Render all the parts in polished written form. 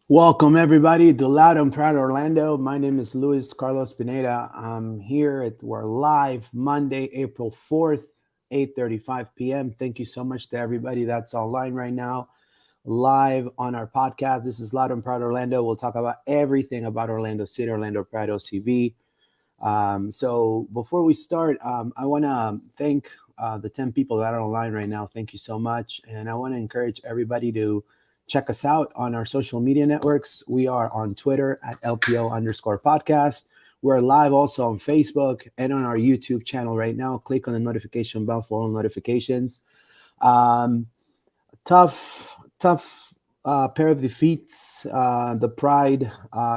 Welcome, everybody, to Loud and Proud Orlando. My name is Luis Carlos Pineda. I'm here. We're live Monday, April 4th, 8:35 p.m. Thank you so much to everybody that's online right now, live on our podcast. This is Loud and Proud Orlando. We'll talk about everything about Orlando City, Orlando Pride, OCB. So before we start, I want to thank the 10 people that are online right now. Thank you so much. And I want to encourage everybody to check us out on our social media networks. We are on Twitter at LPO_podcast. We're live also on Facebook and on our YouTube channel right now. Click on the notification bell for all notifications. Tough pair of defeats. The Pride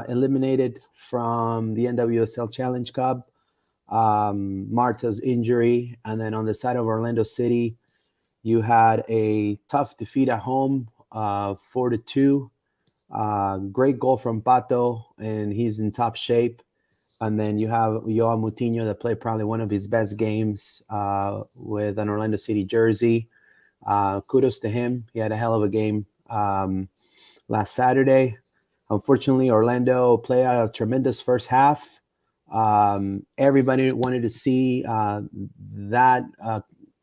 eliminated from the NWSL Challenge Cup. Marta's injury. And then on the side of Orlando City, you had a tough defeat at home. 4-2. Great goal from Pato, and he's in top shape. And then you have Joao Moutinho that played probably one of his best games with an Orlando City jersey. Kudos to him. He had a hell of a game last Saturday. Unfortunately, Orlando played a tremendous first half. Everybody wanted to see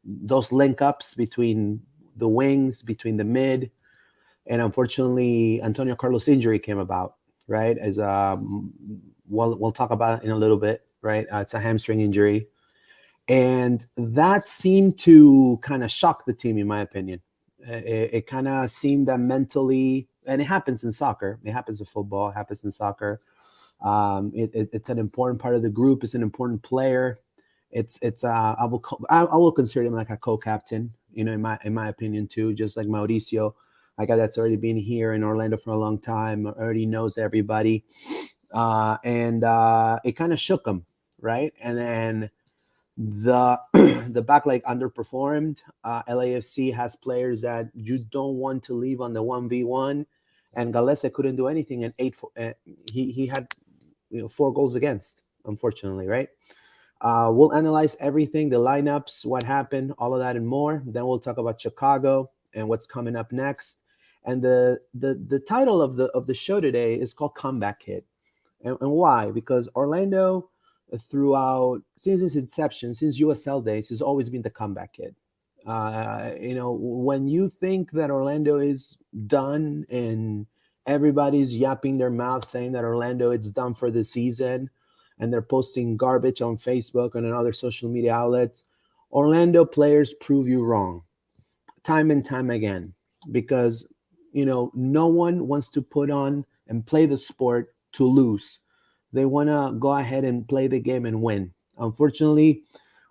those link-ups between the wings, between the mid. And unfortunately, Antonio Carlos' injury came about, right? As we'll talk about it in a little bit, right? It's a hamstring injury. And that seemed to kind of shock the team, in my opinion. It kind of seemed that mentally, and it happens in soccer. It happens in football. It happens in soccer. It's an important part of the group. It's an important player. I will consider him like a co-captain, in my opinion too, just like Mauricio. A guy that's already been here in Orlando for a long time, already knows everybody. And it kind of shook him, right? And then the back leg underperformed. LAFC has players that you don't want to leave on the 1v1. And Galese couldn't do anything. And he had 4 goals against, unfortunately, right? We'll analyze everything, the lineups, what happened, all of that and more. Then we'll talk about Chicago and what's coming up next. And the title of the show today is called Comeback Kid. And why? Because Orlando, throughout, since its inception, since USL days, has always been the comeback kid. When you think that Orlando is done and Everybody's yapping their mouth saying that Orlando it's done for the season, and they're posting garbage on Facebook and on other social media outlets. Orlando players prove you wrong time and time again, because no one wants to put on and play the sport to lose. They want to go ahead and play the game and win. Unfortunately,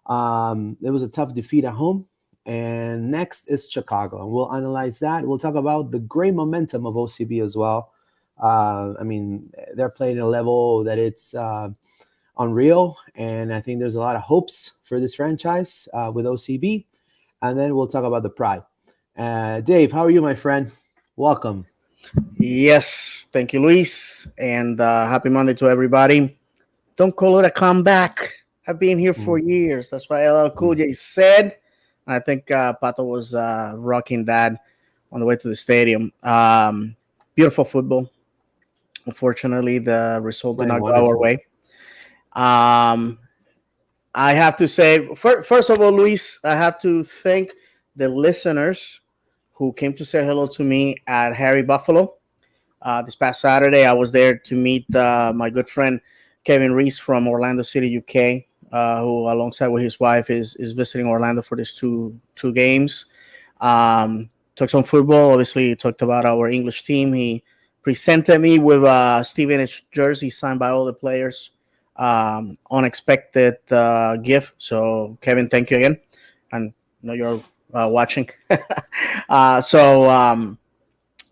it was a tough defeat at home. And next is Chicago, and we'll analyze that. We'll talk about the great momentum of OCB as well. I mean, they're playing a level that it's unreal, and I think there's a lot of hopes for this franchise with OCB. And then we'll talk about the pride. Dave, how are you, my friend? Welcome. Yes, thank you, Luis, and happy Monday to everybody. Don't call it a comeback. I've been here for years. That's what LL Cool J said. And I think Pato was rocking that on the way to the stadium. Beautiful football. Unfortunately, the result did not go our way. I have to say, first of all, Luis, I have to thank the listeners who came to say hello to me at Harry Buffalo. This past Saturday, I was there to meet my good friend Kevin Reese from Orlando City, UK, who, alongside with his wife, is visiting Orlando for these two games. Talked some football. Obviously, talked about our English team. He presented me with a Stevenage jersey signed by all the players. Unexpected gift. So, Kevin, thank you again. And I know you're watching. So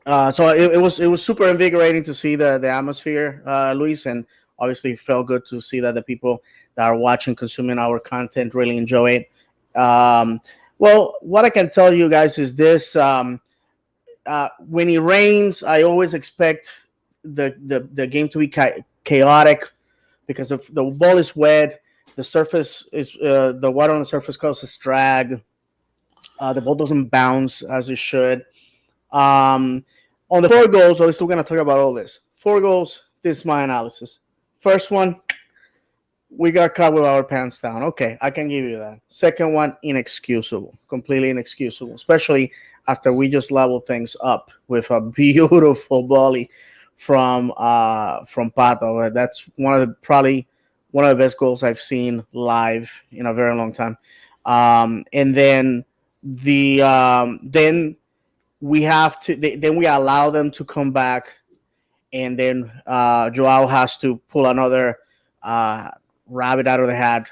it was super invigorating to see the atmosphere, Luis, and obviously felt good to see that the people that are watching, consuming our content, really enjoy it. Well, what I can tell you guys is this: when it rains, I always expect the game to be chaotic because if the ball is wet, the surface is the water on the surface causes drag. The ball doesn't bounce as it should. On the 4 goals, so we're still going to talk about all this. 4 goals, this is my analysis. First one, we got caught with our pants down. Okay, I can give you that. Second one, inexcusable. Completely inexcusable, especially after we just leveled things up with a beautiful volley from Pato. That's probably one of the best goals I've seen live in a very long time. And then then we have to then we allow them to come back, and then Joao has to pull another rabbit out of the hat.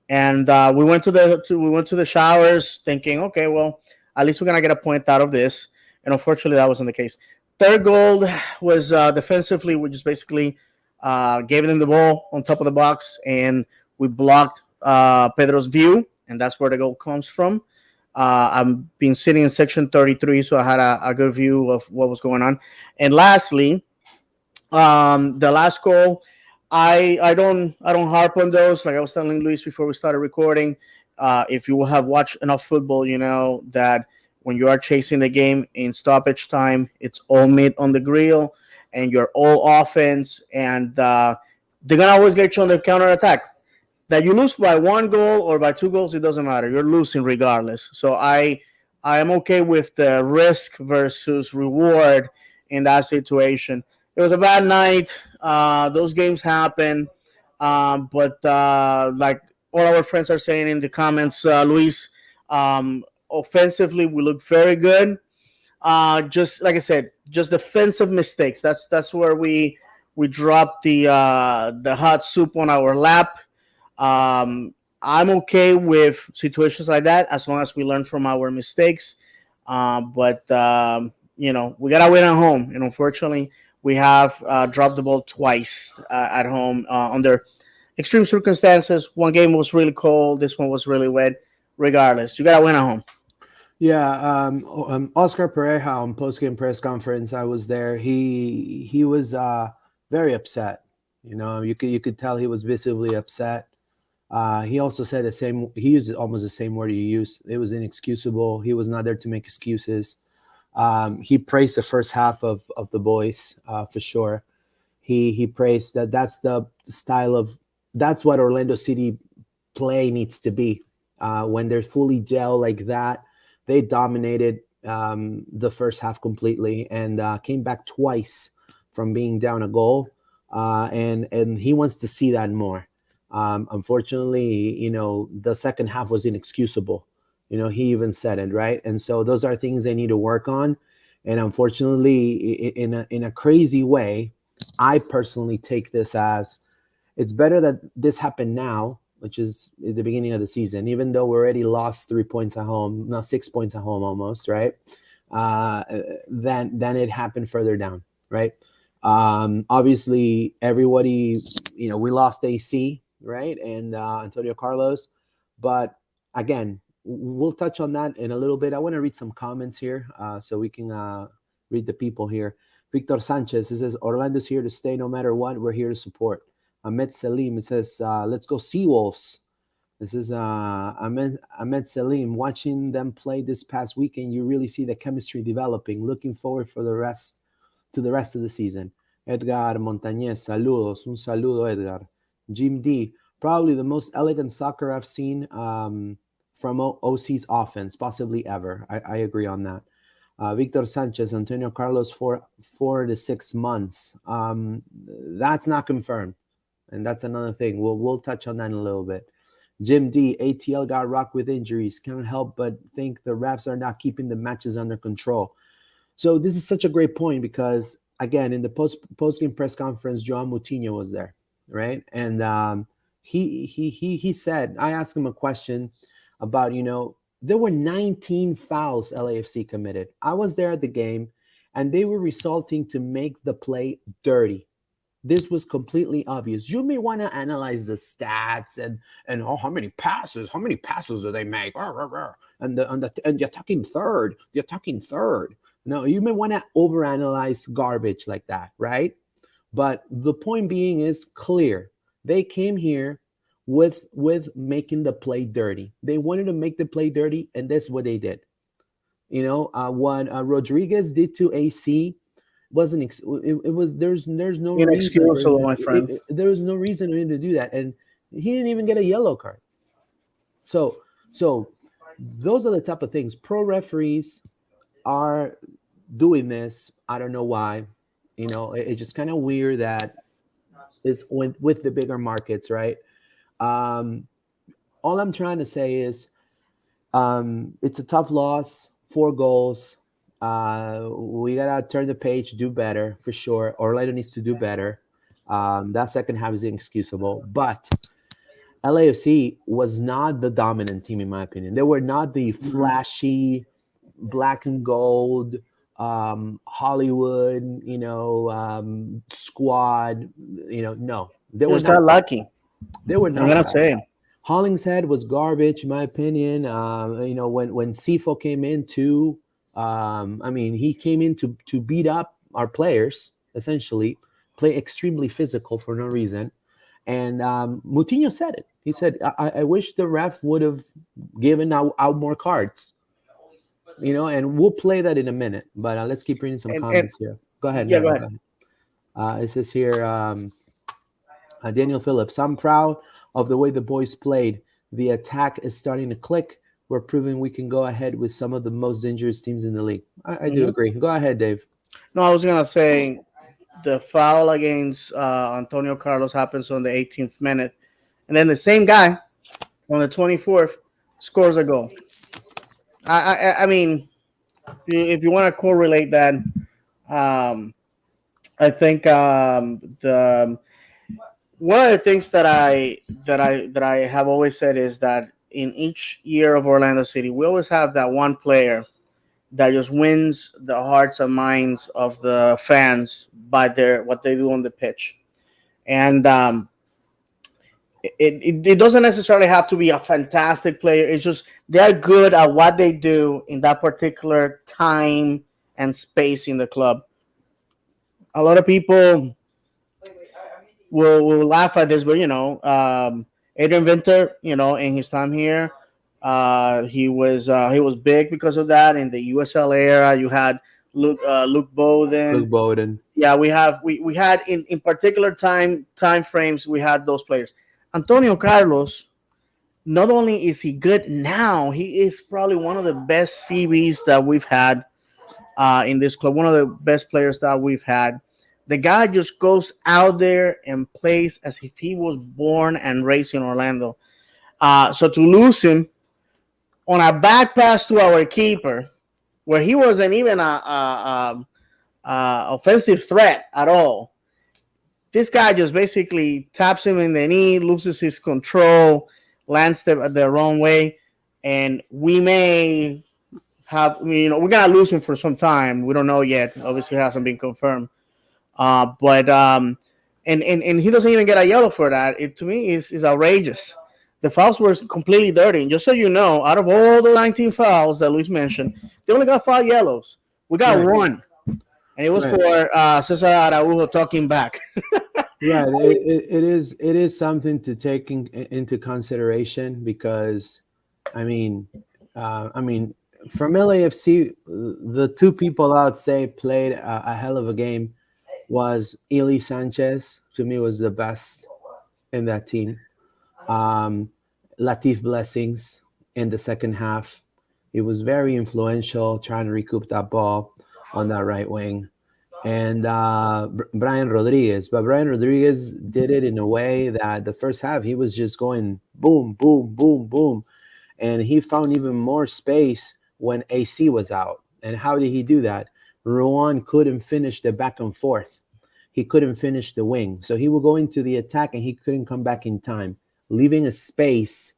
And we went to the showers thinking, okay, well, at least we're gonna get a point out of this. And unfortunately, that wasn't the case. Third goal was defensively. We just basically gave them the ball on top of the box, and we blocked Pedro's view, and that's where the goal comes from. I've been sitting in section 33, so I had a good view of what was going on. And lastly, the last goal, I don't harp on those. Like I was telling Luis before we started recording, if you have watched enough football, you know that when you are chasing the game in stoppage time, it's all meat on the grill, and you're all offense, and they're gonna always get you on the counter attack. That you lose by 1 goal or by 2 goals, it doesn't matter. You're losing regardless. So I am okay with the risk versus reward in that situation. It was a bad night. Those games happen. But like all our friends are saying in the comments, Luis, offensively, we look very good. Just like I said, just defensive mistakes. That's where we dropped the hot soup on our lap. I'm okay with situations like that as long as we learn from our mistakes. But we gotta win at home, and unfortunately, we have dropped the ball twice at home under extreme circumstances. One game was really cold. This one was really wet. Regardless, you gotta win at home. Yeah, Oscar Pereja on post-game press conference, I was there. He was very upset. You could tell he was visibly upset. He also said the same. He used almost the same word you used. It was inexcusable. He was not there to make excuses. He praised the first half of the boys for sure. He praised that. That's the style of. That's what Orlando City play needs to be. When they're fully gel like that, they dominated the first half completely, and came back twice from being down a goal, and he wants to see that more. Unfortunately, the second half was inexcusable. He even said it, right? And so those are things they need to work on. And unfortunately, in a crazy way, I personally take this as it's better that this happened now, which is at the beginning of the season, even though we already lost 3 points at home, no, 6 points at home almost, right? Uh, than it happened further down, right? Obviously, everybody, we lost AC, right, and Antonio Carlos, but again, we'll touch on that in a little bit. I want to read some comments here, so we can read the people here. Victor Sanchez, it says Orlando's here to stay no matter what. We're here to support. Ahmed Salim, it says let's go Seawolves. This is Ahmed Salim. Watching them play this past weekend, you really see the chemistry developing. Looking forward for the rest of the season. Edgar Montañez, saludos. Un saludo, Edgar. Jim D, probably the most elegant soccer I've seen from OC's offense, possibly ever. I agree on that. Victor Sanchez, Antonio Carlos, 4 to 6 months. That's not confirmed, and that's another thing. We'll touch on that in a little bit. Jim D, ATL got rocked with injuries. Can't help but think the refs are not keeping the matches under control. So this is such a great point because, again, in the post-game press conference, Joan Moutinho was there, right? And he said, I asked him a question about, there were 19 fouls LAFC committed. I was there at the game, and they were resulting to make the play dirty. This was completely obvious. You may want to analyze the stats and how many passes do they make? And the attacking third. No, you may want to overanalyze garbage like that, right? But the point being is clear. They came here with making the play dirty. They wanted to make the play dirty, and that's what they did. What Rodriguez did to AC wasn't it was there's no reason for him my friend. there was no reason for him to do that, and he didn't even get a yellow card. So those are the type of things pro referees are doing this. I don't know why. It's just kind of weird that it's with the bigger markets, right? All I'm trying to say is it's a tough loss, 4 goals. We gotta turn the page, do better for sure. Orlando needs to do better. That second half is inexcusable, but LAFC was not the dominant team in my opinion. They were not the flashy black and gold Hollywood, squad. No, they were Just got not. lucky. They were I'm not. gonna say. Hollingshead was garbage, in my opinion. When Sifo came in too, he came in to beat up our players, essentially, play extremely physical for no reason. And Moutinho said it. He said, I wish the ref would have given out more cards. And we'll play that in a minute. But let's keep reading some comments here. Go ahead. Yeah, go ahead. It says here, Daniel Phillips, I'm proud of the way the boys played. The attack is starting to click. We're proving we can go ahead with some of the most dangerous teams in the league. I do agree. Go ahead, Dave. No, I was going to say the foul against Antonio Carlos happens on the 18th minute. And then the same guy on the 24th scores a goal. I mean, if you want to correlate that, I think one of the things that I have always said is that in each year of Orlando City, we always have that one player that just wins the hearts and minds of the fans by what they do on the pitch. And it doesn't necessarily have to be a fantastic player. It's just they're good at what they do in that particular time and space in the club. A lot of people will laugh at this, but Adrian Winter, in his time here, he was big because of that. In the USL era, you had Luke Bowden. Yeah, we had in particular time frames, we had those players. Antonio Carlos not only is he good now, he is probably one of the best CBs that we've had in this club, one of the best players that we've had. The guy just goes out there and plays as if he was born and raised in Orlando. So to lose him on a back pass to our keeper, where he wasn't even a offensive threat at all, this guy just basically taps him in the knee, loses his control, lands the wrong way, and we may have, we're gonna lose him for some time. We don't know yet. Obviously, it hasn't been confirmed. But and he doesn't even get a yellow for that. It to me is outrageous. The fouls were completely dirty. And just so you know, out of all the 19 fouls that Luis mentioned, they only got 5 yellows. We got Right. one, and it was Right. for Cesar Araujo talking back. Right. It is something to take into consideration because, I mean, from LAFC, the two people I would say played a hell of a game was Eli Sanchez. To me, was the best in that team. Um, Latif Blessings in the second half. He was very influential, trying to recoup that ball on that right wing. And Brian Rodriguez. But Brian Rodriguez did it in a way that the first half he was just going boom, boom, boom, boom. And he found even more space when AC was out. And how did he do that? Ruan couldn't finish the back and forth. He couldn't finish the wing. So he would go into the attack and he couldn't come back in time, leaving a space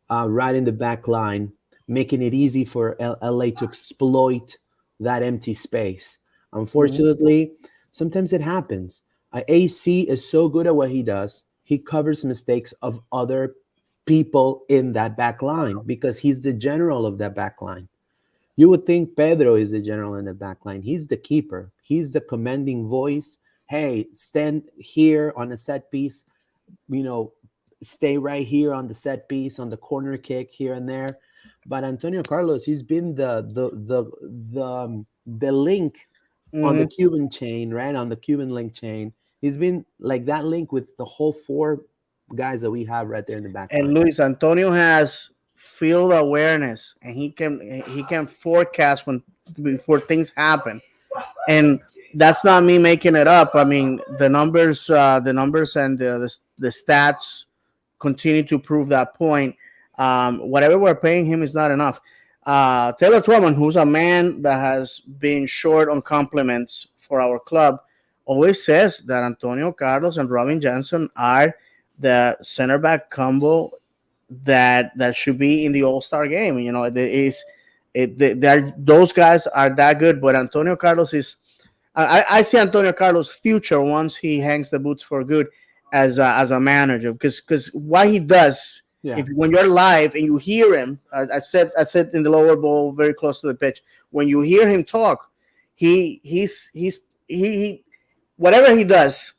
right in the back line, making it easy for LA to exploit that empty space. Unfortunately, sometimes it happens. AC is so good at what he does, he covers mistakes of other people in that back line because he's the general of that back line. You would think Pedro is the general in the back line. He's the keeper. He's the commanding voice. Hey, stand here on a set piece, you know, stay right here on the set piece, on the corner kick here and there. But Antonio Carlos, he's been the link on the Mhm. Cuban chain, right? On the Cuban link chain. He's been like that link with the whole four guys that we have right there in the back And line. Luis Antonio has field awareness, and he can forecast when before things happen. And that's not me making it up. I mean, the numbers and the stats continue to prove that point. Whatever we're paying him is not enough. Taylor Twellman, who's a man that has been short on compliments for our club, always says that Antonio Carlos and Robin Jansen are the center back combo that should be in the All Star game. Those guys are that good, but Antonio Carlos is. I see Antonio Carlos' future once he hangs the boots for good as a manager because what he does, Yeah. if when you're live and you hear him, I said in the lower bowl very close to the pitch, when you hear him talk, he whatever he does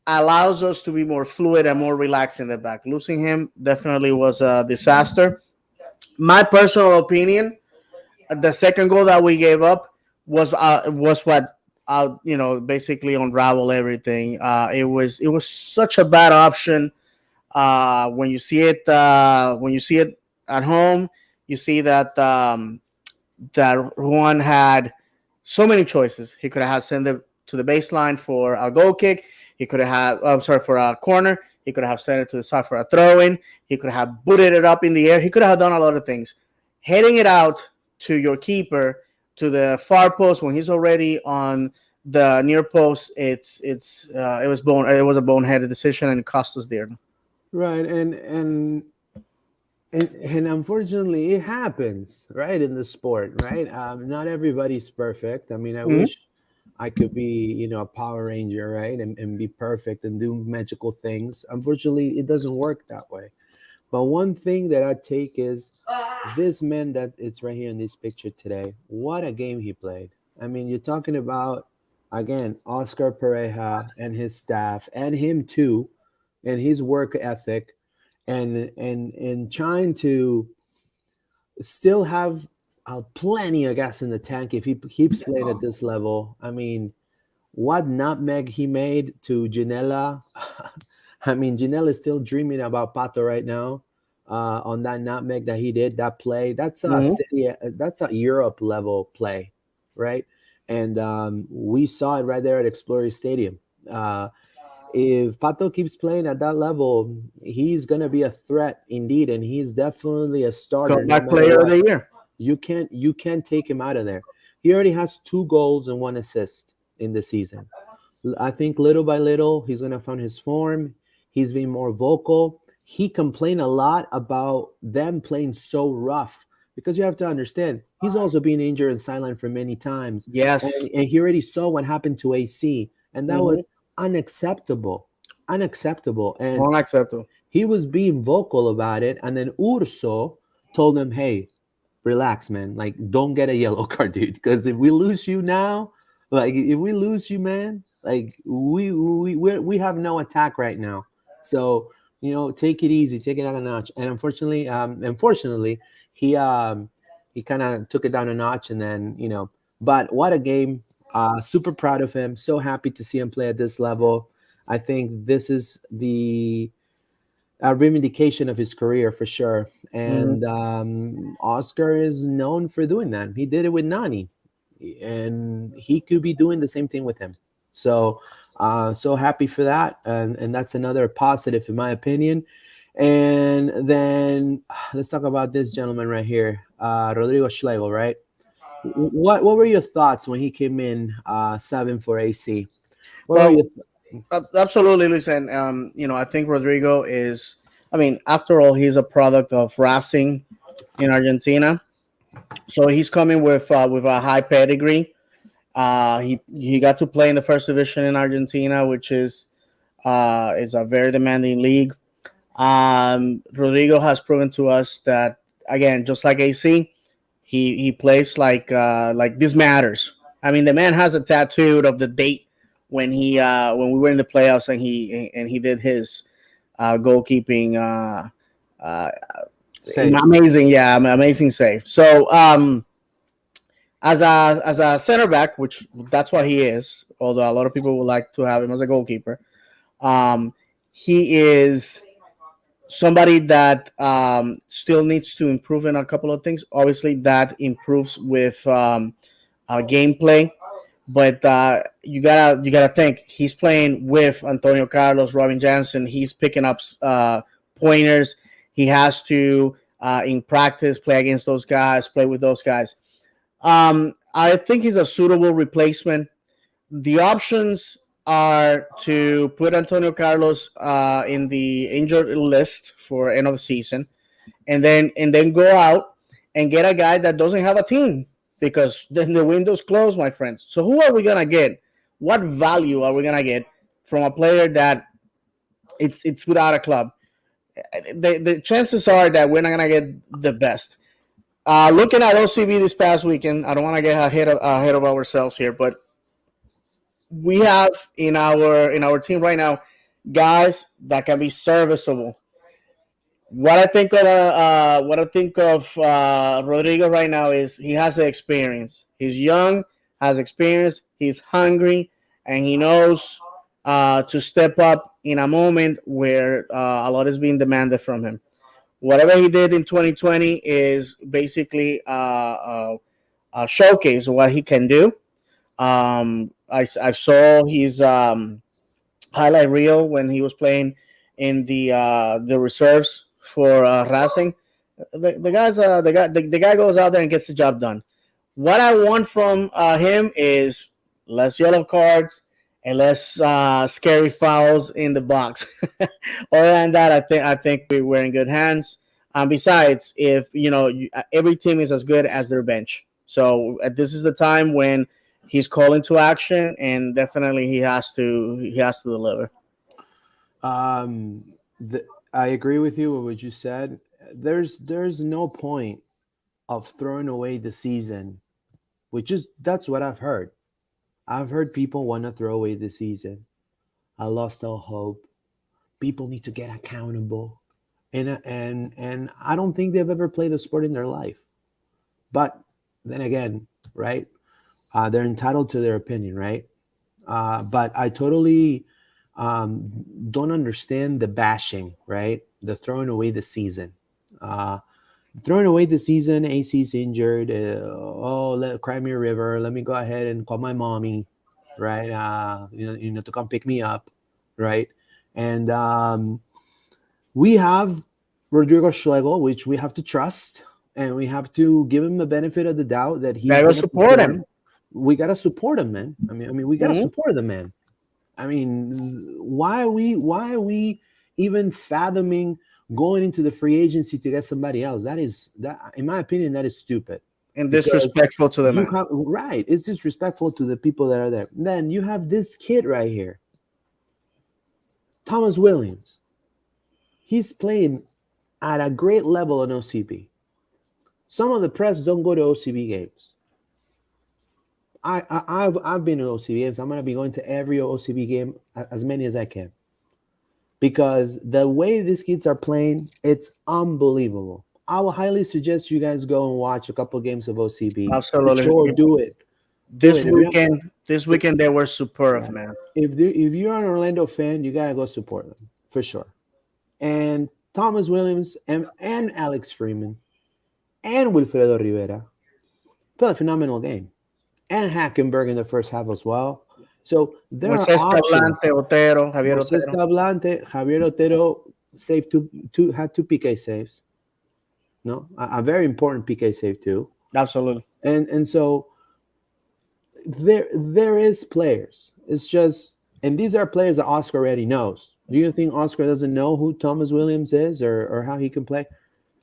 allows us to be more fluid and more relaxed in the back. Losing him definitely was a disaster. My personal opinion, the second goal that we gave up was what basically unraveled everything. It was such a bad option. When you see it at home, you see that Juan had so many choices. He could have sent it to the baseline for a goal kick. He could have, I'm sorry, for a corner. He could have sent it to the side for a throw in. He could have booted it up in the air. He could have done a lot of things. Heading it out to your keeper to the far post when he's already on the near post, it was a boneheaded decision and it cost us dear. Right. And unfortunately it happens, right, in the sport, right? Not everybody's perfect. I mean, I Mhm. wish I could be, a Power Ranger, right? And be perfect and do magical things. Unfortunately, it doesn't work that way. But one thing that I take is this man that it's right here in this picture today. What a game he played. I mean, you're talking about again Oscar Pereja and his staff and him too, and his work ethic, and trying to still have plenty of gas in the tank if he keeps playing at this level. I mean, what nutmeg he made to Janela. I mean, Janela is still dreaming about Pato right now. on that nutmeg that he did, that play. That's a Mhm. city, that's a Europe level play, right? And we saw it right there at Explorer Stadium. If Pato keeps playing at that level, he's gonna be a threat indeed, and he's definitely a starter no Comeback matter player of what. the year. You can't take him out of there. He already has 2 goals and 1 assist in the season. I think little by little he's gonna find his form. He's being more vocal. He complained a lot about them playing so rough because you have to understand he's also been injured and sidelined for many times, Yes. and he already saw what happened to AC, and that Mhm. was unacceptable, unacceptable. And Unacceptable. he was being vocal about it, and then Urso told him, "Hey, relax, man. Like, don't get a yellow card, dude. Because if we lose you now, like, if we lose you, man, like, we have no attack right now. So, take it easy, take it out a notch." And unfortunately, he kind of took it down a notch, and then But what a game! Super proud of him. So happy to see him play at this level. I think this is the a reivindication of his career for sure. Mhm. And Oscar is known for doing that. He did it with Nani, and he could be doing the same thing with him. So, so happy for that, and that's another positive in my opinion. And then let's talk about this gentleman right here, Rodrigo Schlegel. Right? What were your thoughts when he came in 7 for AC? What were your Well, absolutely, Luis. And I think Rodrigo is. I mean, after all, he's a product of Racing in Argentina, so he's coming with a high pedigree. He got to play in the first division in Argentina, which is a very demanding league. Rodrigo has proven to us that, again, just like AC, he plays like this matters. I mean, the man has a tattoo of the date when we were in the playoffs and he did his goalkeeping uh, save? amazing, yeah, amazing save. So as a center back, which that's what he is, although a lot of people would like to have him as a goalkeeper. Um, he is somebody that still needs to improve in a couple of things. Obviously, that improves with gameplay, but you gotta think he's playing with Antonio Carlos, Robin Jansen. He's picking up pointers. He has to in practice play against those guys, play with those guys. I think he's a suitable replacement. The options are to put Antonio Carlos in the injured list for end of the season, and then go out and get a guy that doesn't have a team because then the window's closed, my friends. So who are we gonna get? What value are we gonna get from a player that it's without a club? The chances are that we're not gonna get the best. Looking at OCB this past weekend, I don't want to get ahead of ourselves here, but we have in our team right now guys that can be serviceable. What I think of Rodrigo right now is he has the experience. He's young, has experience. He's hungry, and he knows to step up in a moment where a lot is being demanded from him. Whatever he did in 2020 is basically a showcase of what he can do. I saw his highlight reel when he was playing in the reserves for Racing. The guy goes out there and gets the job done. What I want from him is less yellow cards and less scary fouls in the box. Other than that, I think we're in good hands. Besides, if every team is as good as their bench, so this is the time when he's calling to action, and definitely he has to deliver. Um, I agree with you with what you said. There's no point of throwing away the season, which is that's what I've heard. I've heard people want to throw away the season. I lost all hope. People need to get accountable, and I don't think they've ever played a sport in their life. But then again, right? They're entitled to their opinion, right? But I totally don't understand the bashing, right? The throwing away the season. Throwing away the season, AC's injured. Cry me a river. Let me go ahead and call my mommy, right? To come pick me up, right? And we have Rodrigo Schlegel, which we have to trust, and we have to give him the benefit of the doubt that he's They will going to support him. We gotta support him, man. We gotta support the man. Why are we even fathoming going into the free agency to get somebody else? That in my opinion, that is stupid and disrespectful to the man. Right, it's disrespectful to the people that are there. Then you have this kid right here, Thomas Williams. He's playing at a great level in OCB. Some of the press don't go to OCB games. I've been to OCB games. I'm gonna be going to every OCB game, as many as I can, because the way these kids are playing, it's unbelievable. I will highly suggest you guys go and watch a couple games of OCB. Absolutely, sure, do it. This weekend they were superb, man. If you're an Orlando fan, you gotta go support them for sure. And Thomas Williams and Alex Freeman and Wilfredo Rivera played a phenomenal game. And Hackenberg in the first half as well. So there are options. Javier Otero saved had two PK saves. No, a very important PK save too. Absolutely. And so there is players. It's just, and these are players that Oscar already knows. Do you think Oscar doesn't know who Thomas Williams is or how he can play?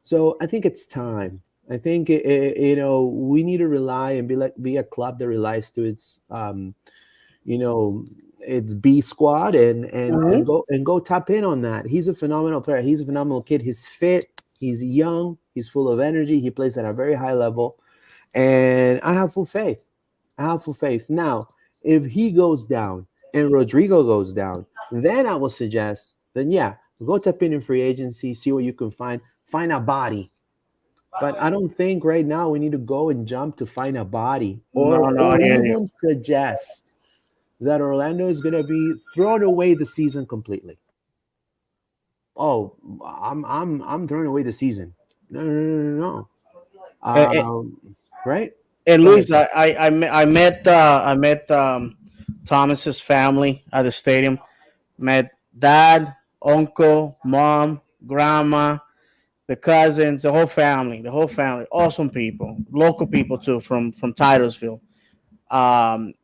So I think it's time. I think we need to rely and be a club that relies to its its B squad and go tap in on that. He's a phenomenal player. He's a phenomenal kid. He's fit. He's young. He's full of energy. He plays at a very high level, and I have full faith. Now, if he goes down and Rodrigo goes down, then I will suggest go tap in free agency, see what you can find a body. But I don't think right now we need to go and jump to find a body or even suggest that Orlando is going to be throwing away the season completely. Oh, I'm throwing away the season. No. Right? And Luis, I met Thomas's family at the stadium. Met dad, uncle, mom, grandma, the cousins, the whole family. Awesome people, local people too, from Titusville.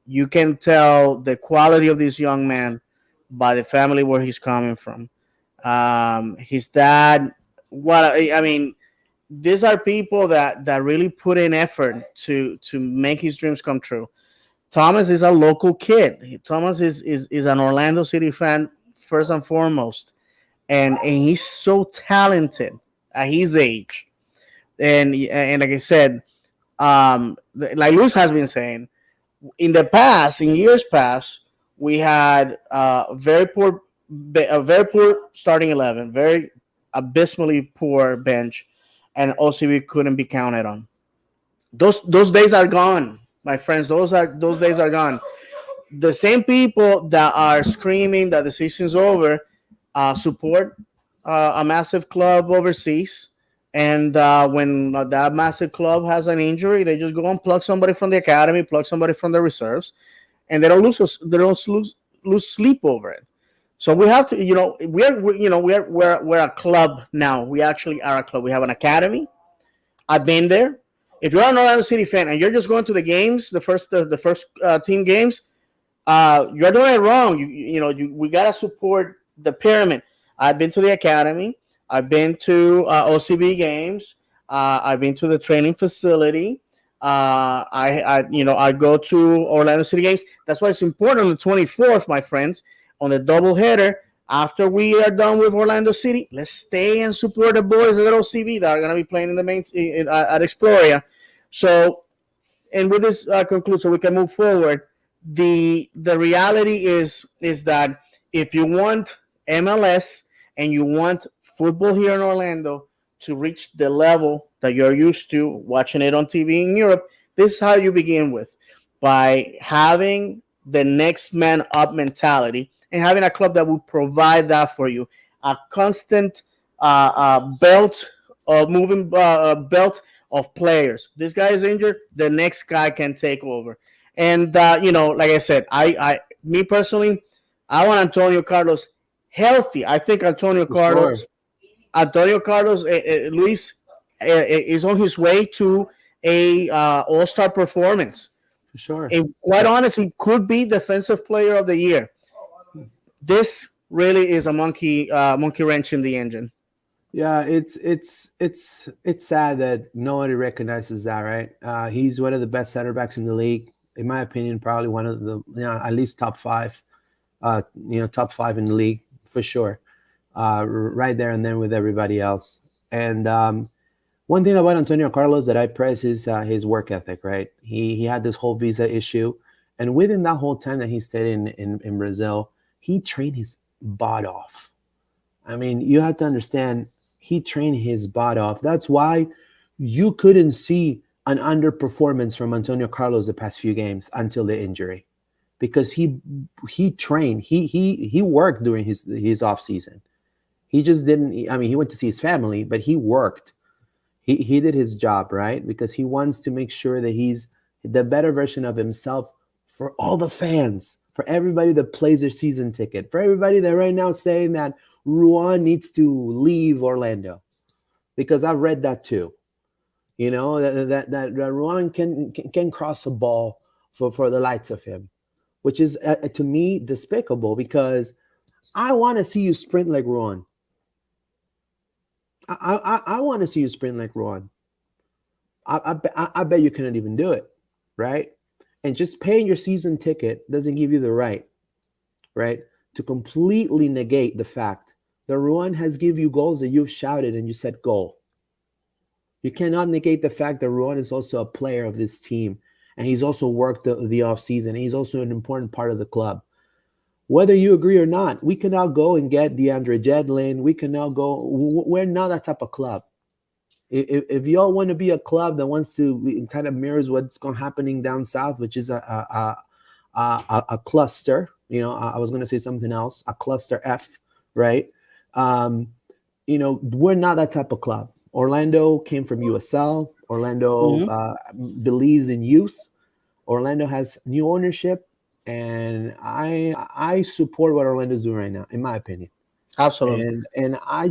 You can tell the quality of this young man by the family where he's coming from. His dad, these are people that really put in effort to make his dreams come true. Thomas is a local kid. Thomas is an Orlando City fan first and foremost, and he's so talented at his age. And like I said, like Luis has been saying, in years past, we had a very poor starting 11, very abysmally poor bench, and OCB couldn't be counted on. Those days are gone, my friends. Those days are gone. The same people that are screaming that the season's over support a massive club overseas, and when that massive club has an injury, they just go and plug somebody from the academy, plug somebody from the reserves, and they don't lose sleep over it. So we have to, we're a club now. We actually are a club. We have an academy. I've been there. If you're an Orlando City fan and you're just going to the games, the first team games, you're doing it wrong. We gotta support the pyramid. I've been to the academy. I've been to OCB games. I've been to the training facility. I go to Orlando City games. That's why it's important on the 24th, my friends, on the doubleheader. After we are done with Orlando City, let's stay and support the boys at OCB that are going to be playing in the main at Exploria. So, and with this conclude, so we can move forward. The reality is that if you want MLS and you want football here in Orlando to reach the level that you're used to watching it on TV in Europe, this is how you begin with, by having the next man up mentality and having a club that will provide that for you, a constant belt moving belt of players. This guy is injured. The next guy can take over. And like I said, me personally, I want Antonio Carlos healthy. I think For sure. Antonio Carlos, Luis, is on his way to a All-Star performance. For sure. And quite honestly, could be Defensive Player of the Year. This really is a monkey wrench in the engine. Yeah, it's sad that nobody recognizes that, right? He's one of the best center backs in the league, in my opinion. Probably one of the at least top five, top five in the league for sure, right there and then with everybody else. And one thing about Antonio Carlos that I praise is his work ethic, right? He had this whole visa issue, and within that whole time that he stayed in Brazil, he trained his butt off. I mean, you have to understand, he trained his butt off. That's why you couldn't see an underperformance from Antonio Carlos the past few games until the injury, because he trained, he worked during his off season. He just didn't. I mean, he went to see his family, but he worked. He did his job, right? Because he wants to make sure that he's the better version of himself for all the fans, for everybody that plays their season ticket, for everybody that right now saying that Ruan needs to leave Orlando, because I've read that too. That Ruan can cross a ball for the likes of him, which is to me despicable, because I want to see you sprint like Ruan. I want to see you sprint like Ruan. I bet you cannot even do it, right? And just paying your season ticket doesn't give you the right, to completely negate the fact that Ruan has given you goals that you've shouted and you said goal. You cannot negate the fact that Ruan is also a player of this team, and he's also worked the offseason. He's also an important part of the club. Whether you agree or not, we can now go and get DeAndre Jedlin. We can now go. We're not that type of club. If y'all want to be a club that wants to kind of mirrors what's happening down south, which is a cluster, I was going to say something else, a cluster F, right? We're not that type of club. Orlando came from USL. Orlando believes in youth. Orlando has new ownership. And I support what Orlando's doing right now, in my opinion. Absolutely. And I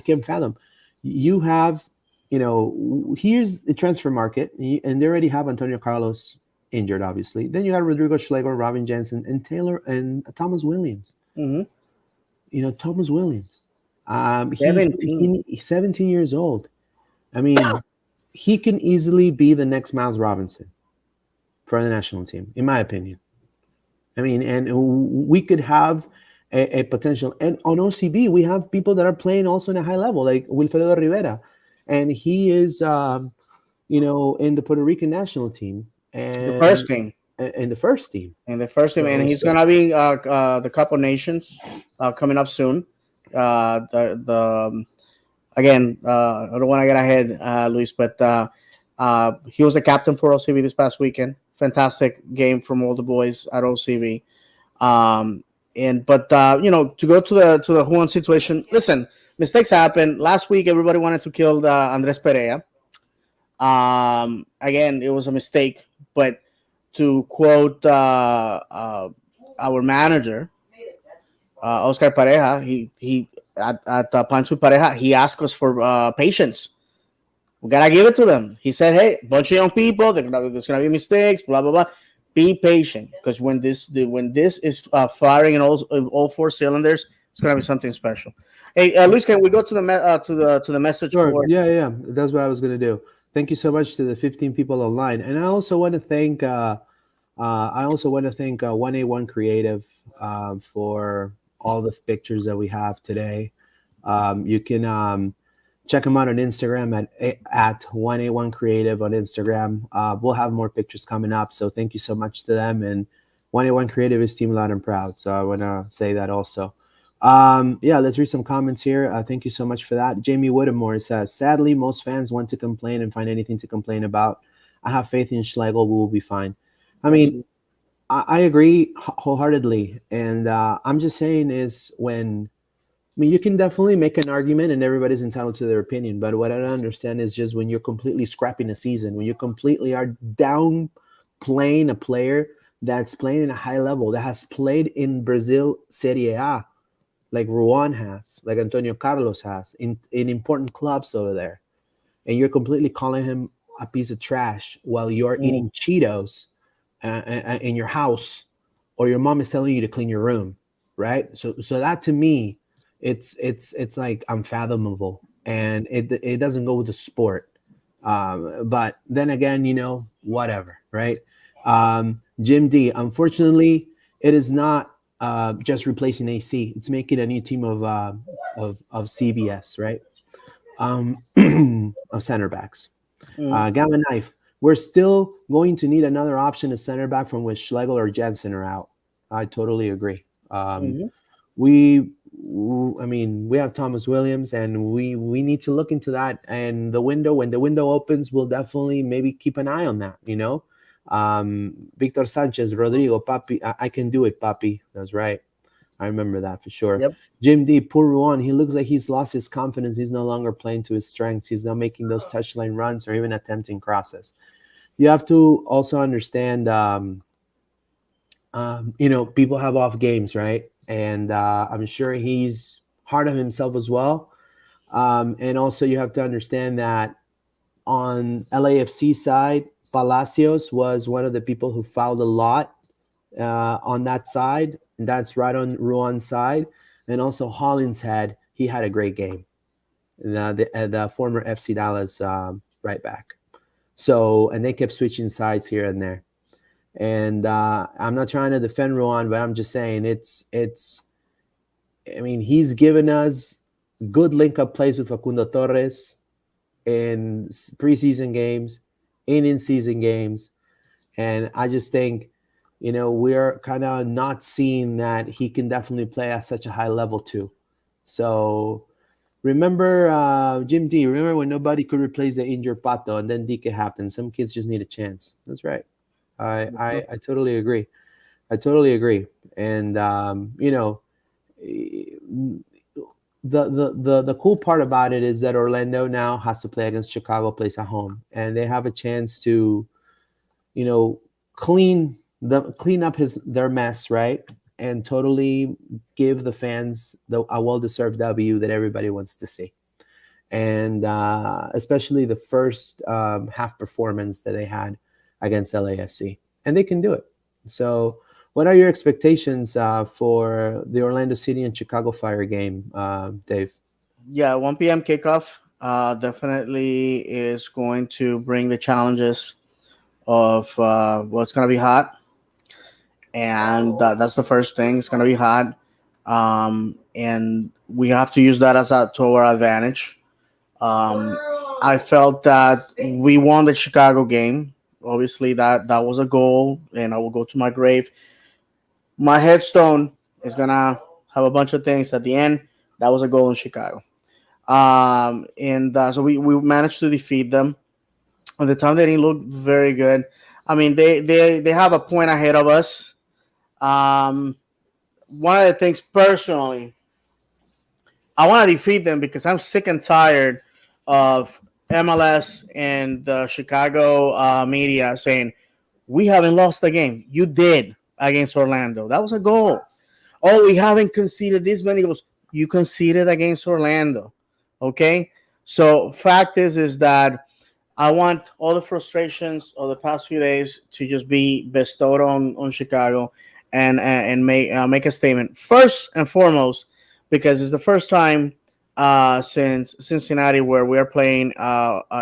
can't fathom. You have, here's the transfer market, and they already have Antonio Carlos injured, obviously. Then you have Rodrigo Schlegel, Robin Jensen, and Taylor and Thomas Williams. Thomas Williams. 17 years old. I mean, he can easily be the next Miles Robinson for the national team, in my opinion. I mean, and we could have a potential. And on OCB, we have people that are playing also in a high level, like Wilfredo Rivera. And he is, in the Puerto Rican national team. And the first team. In the first team. And he's going to be the Cup of Nations coming up soon. Again, I don't want to get ahead, Luis, but he was the captain for OCB this past weekend. Fantastic game from all the boys at OCB. To go to the Juan situation. Listen, mistakes happen. Last week, everybody wanted to kill Andres Perea. Again, it was a mistake. But to quote our manager, Oscar Pareja, he at Punch with Pareja, he asked us for patience. We gotta give it to them. He said, "Hey, bunch of young people. There's gonna be mistakes. Blah blah blah. Be patient, because when this is firing in all four cylinders, it's gonna be something special." Hey, Luis, can we go to the message Sure. board? Yeah. That's what I was gonna do. Thank you so much to the 15 people online, and I also want to thank 1A1 Creative for all the pictures that we have today. You can check them out on Instagram at 1A1 Creative on Instagram. We'll have more pictures coming up, so thank you so much to them. And 1A1 Creative is Team Loud and Proud, so I want to say that also. Let's read some comments here. Thank you so much for that. Jamie Whittemore says, "Sadly, most fans want to complain and find anything to complain about. I have faith in Schlegel. We will be fine." I mean, I agree wholeheartedly. And I'm just saying is when mean, you can definitely make an argument, and everybody's entitled to their opinion. But what I don't understand is just when you're completely scrapping a season, when you completely are down playing a player that's playing at a high level, that has played in Brazil Serie A, like Ruan has, like Antonio Carlos has, in important clubs over there, and you're completely calling him a piece of trash while you're Mm. eating Cheetos in your house, or your mom is telling you to clean your room, right? So that to me, it's like unfathomable, and it doesn't go with the sport. But then again, whatever, right? Jim D. Unfortunately, it is not just replacing AC. It's making a new team of CBS, right? Of center backs. Mm. Gamma Knife. We're still going to need another option at center back from which Schlegel or Jensen are out. I totally agree. Mhm. I mean, we have Thomas Williams, and we need to look into that. And when the window opens, we'll definitely maybe keep an eye on that. Victor Sanchez, Rodrigo, Papi, I can do it, Papi. That's right. I remember that for sure. Yep. Jim D. Puruan, he looks like he's lost his confidence. He's no longer playing to his strengths. He's not making those touchline runs or even attempting crosses. You have to also understand, people have off games, right? And I'm sure he's hard on himself as well. And also, you have to understand that on LAFC side, Palacios was one of the people who fouled a lot on that side. And that's right on Ruan's side. And also Hollinshead, he had a great game. The former FC Dallas right back. So, and they kept switching sides here and there. And I'm not trying to defend Ruan, but I'm just saying I mean, he's given us good link-up plays with Facundo Torres in preseason games, in-season games. And I just think, we're kind of not seeing that he can definitely play at such a high level too. So remember, Jim D, remember when nobody could replace the injured Pato, and then Dike happened. Some kids just need a chance. That's right. I totally agree. I totally agree. And, the cool part about it is that Orlando now has to play against Chicago, plays at home, and they have a chance to, clean up their mess, right? And totally give the fans a well-deserved W that everybody wants to see. And especially the first half performance that they had against LAFC. And they can do it. So what are your expectations for the Orlando City and Chicago Fire game, Dave? Yeah, 1 p.m. kickoff definitely is going to bring the challenges of what's going to be hot. And that's the first thing. It's going to be hot. And we have to use that to our advantage. I felt that we won the Chicago game. Obviously, that was a goal, and I will go to my grave. My headstone is going to have a bunch of things at the end. That was a goal in Chicago. And so we managed to defeat them. At the time, they didn't look very good. I mean, they have a point ahead of us. One of the things personally, I want to defeat them because I'm sick and tired of MLS and the Chicago media saying, we haven't lost the game. You did against Orlando. That was a goal. Oh, we haven't conceded this many goals. You conceded against Orlando. Okay? So fact is that I want all the frustrations of the past few days to just be bestowed on Chicago and make a statement. First and foremost, because it's the first time since Cincinnati where we are playing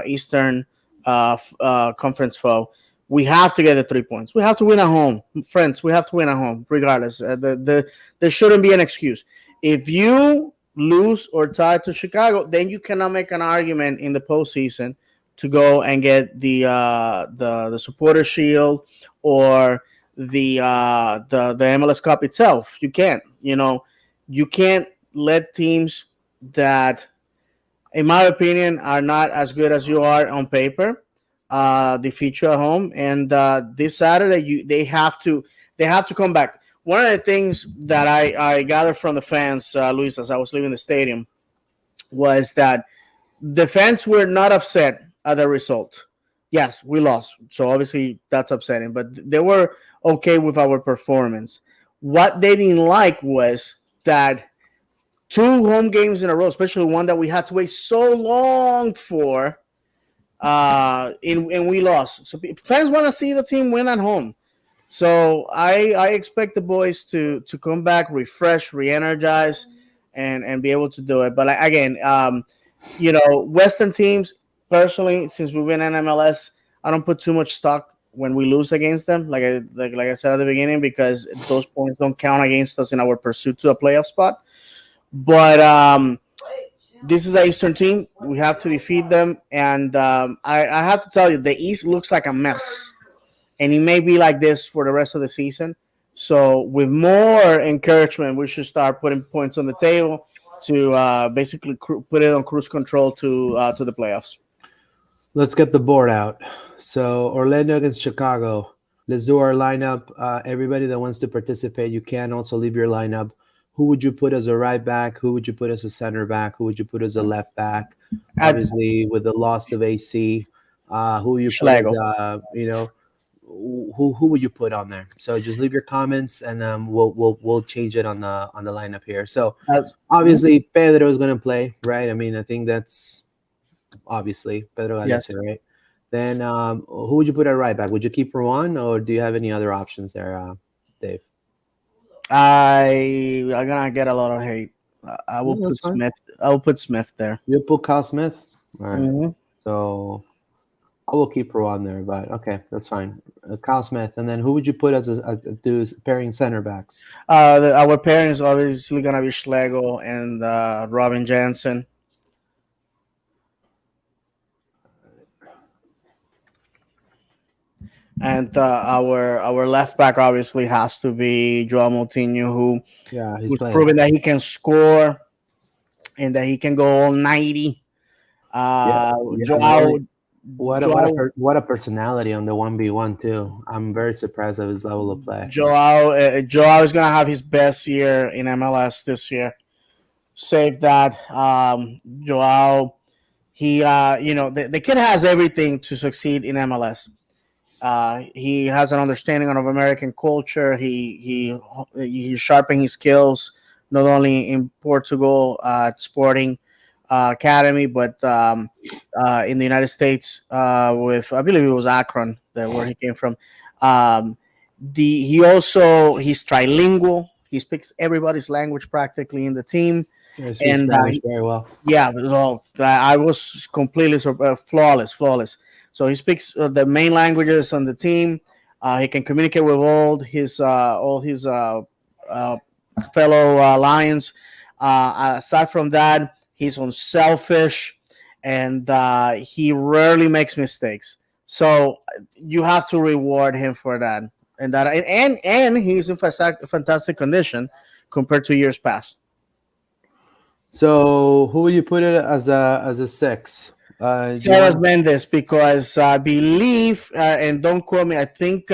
Eastern Conference foe. We have to get the 3 points. We have to win at home, friends. We have to win at home, regardless. There shouldn't be an excuse. If you lose or tie to Chicago, then you cannot make an argument in the postseason to go and get the supporter shield or the MLS Cup itself. You can't. You can't let teams that, in my opinion, are not as good as you are on paper defeat you at home. And this Saturday, they have to come back. one of the things that I gathered from the fans, Luis, as I was leaving the stadium, was that the fans were not upset at the result. Yes, we lost, so obviously that's upsetting, but they were okay with our performance. What they didn't like was that two home games in a row, especially one that we had to wait so long for, and we lost. So fans want to see the team win at home. So I expect the boys to come back, refresh, re-energize, and be able to do it. But again, Western teams, personally, since we've been in MLS, I don't put too much stock when we lose against them. Like I said at the beginning, because those points don't count against us in our pursuit to a playoff spot. But this is an Eastern team. We have to defeat them, and I have to tell you, the East looks like a mess, and it may be like this for the rest of the season. So, with more encouragement, we should start putting points on the table to basically put it on cruise control to the playoffs. Let's get the board out. So Orlando against Chicago. Let's do our lineup. Everybody that wants to participate, you can also leave your lineup. Who would you put as a right back? Who would you put as a center back? Who would you put as a left back? Obviously, with the loss of AC, who you put as who would you put on there? So just leave your comments, and we'll change it on the lineup here. So obviously Pedro is going to play, right? I mean, I think that's obviously Pedro Galese, right? Then who would you put at right back? Would you keep Ruan, or do you have any other options there, Dave? I'm gonna get a lot of hate. I will put Smith. I will put Smith there. You put Kyle Smith. All right. Mm-hmm. So I will keep Ruan there, but okay, that's fine. Kyle Smith, and then who would you put as a pairing center backs? Our pairing is obviously gonna be Schlegel and Robin Jansen. And our left back obviously has to be Joao Moutinho, who's proven that he can score and that he can go all 90. Joao, what a personality on the 1v1 too. I'm very surprised of his level of play. Joao is gonna have his best year in MLS this year. Save that, Joao. He, the kid has everything to succeed in MLS. He has an understanding of American culture. He sharpened his skills not only in Portugal Sporting Academy, but in the United States with, I believe it was Akron, where he came from. He's trilingual. He speaks everybody's language practically in the team. Yeah, he speaks Spanish very well. Yeah, I was completely flawless. So he speaks the main languages on the team. He can communicate with all his fellow Lions. Aside from that, he's unselfish, and he rarely makes mistakes. So you have to reward him for that. And he's in fantastic condition compared to years past. So who will you put it as a 6? Sebas Mendes, because I believe, and don't quote me, I think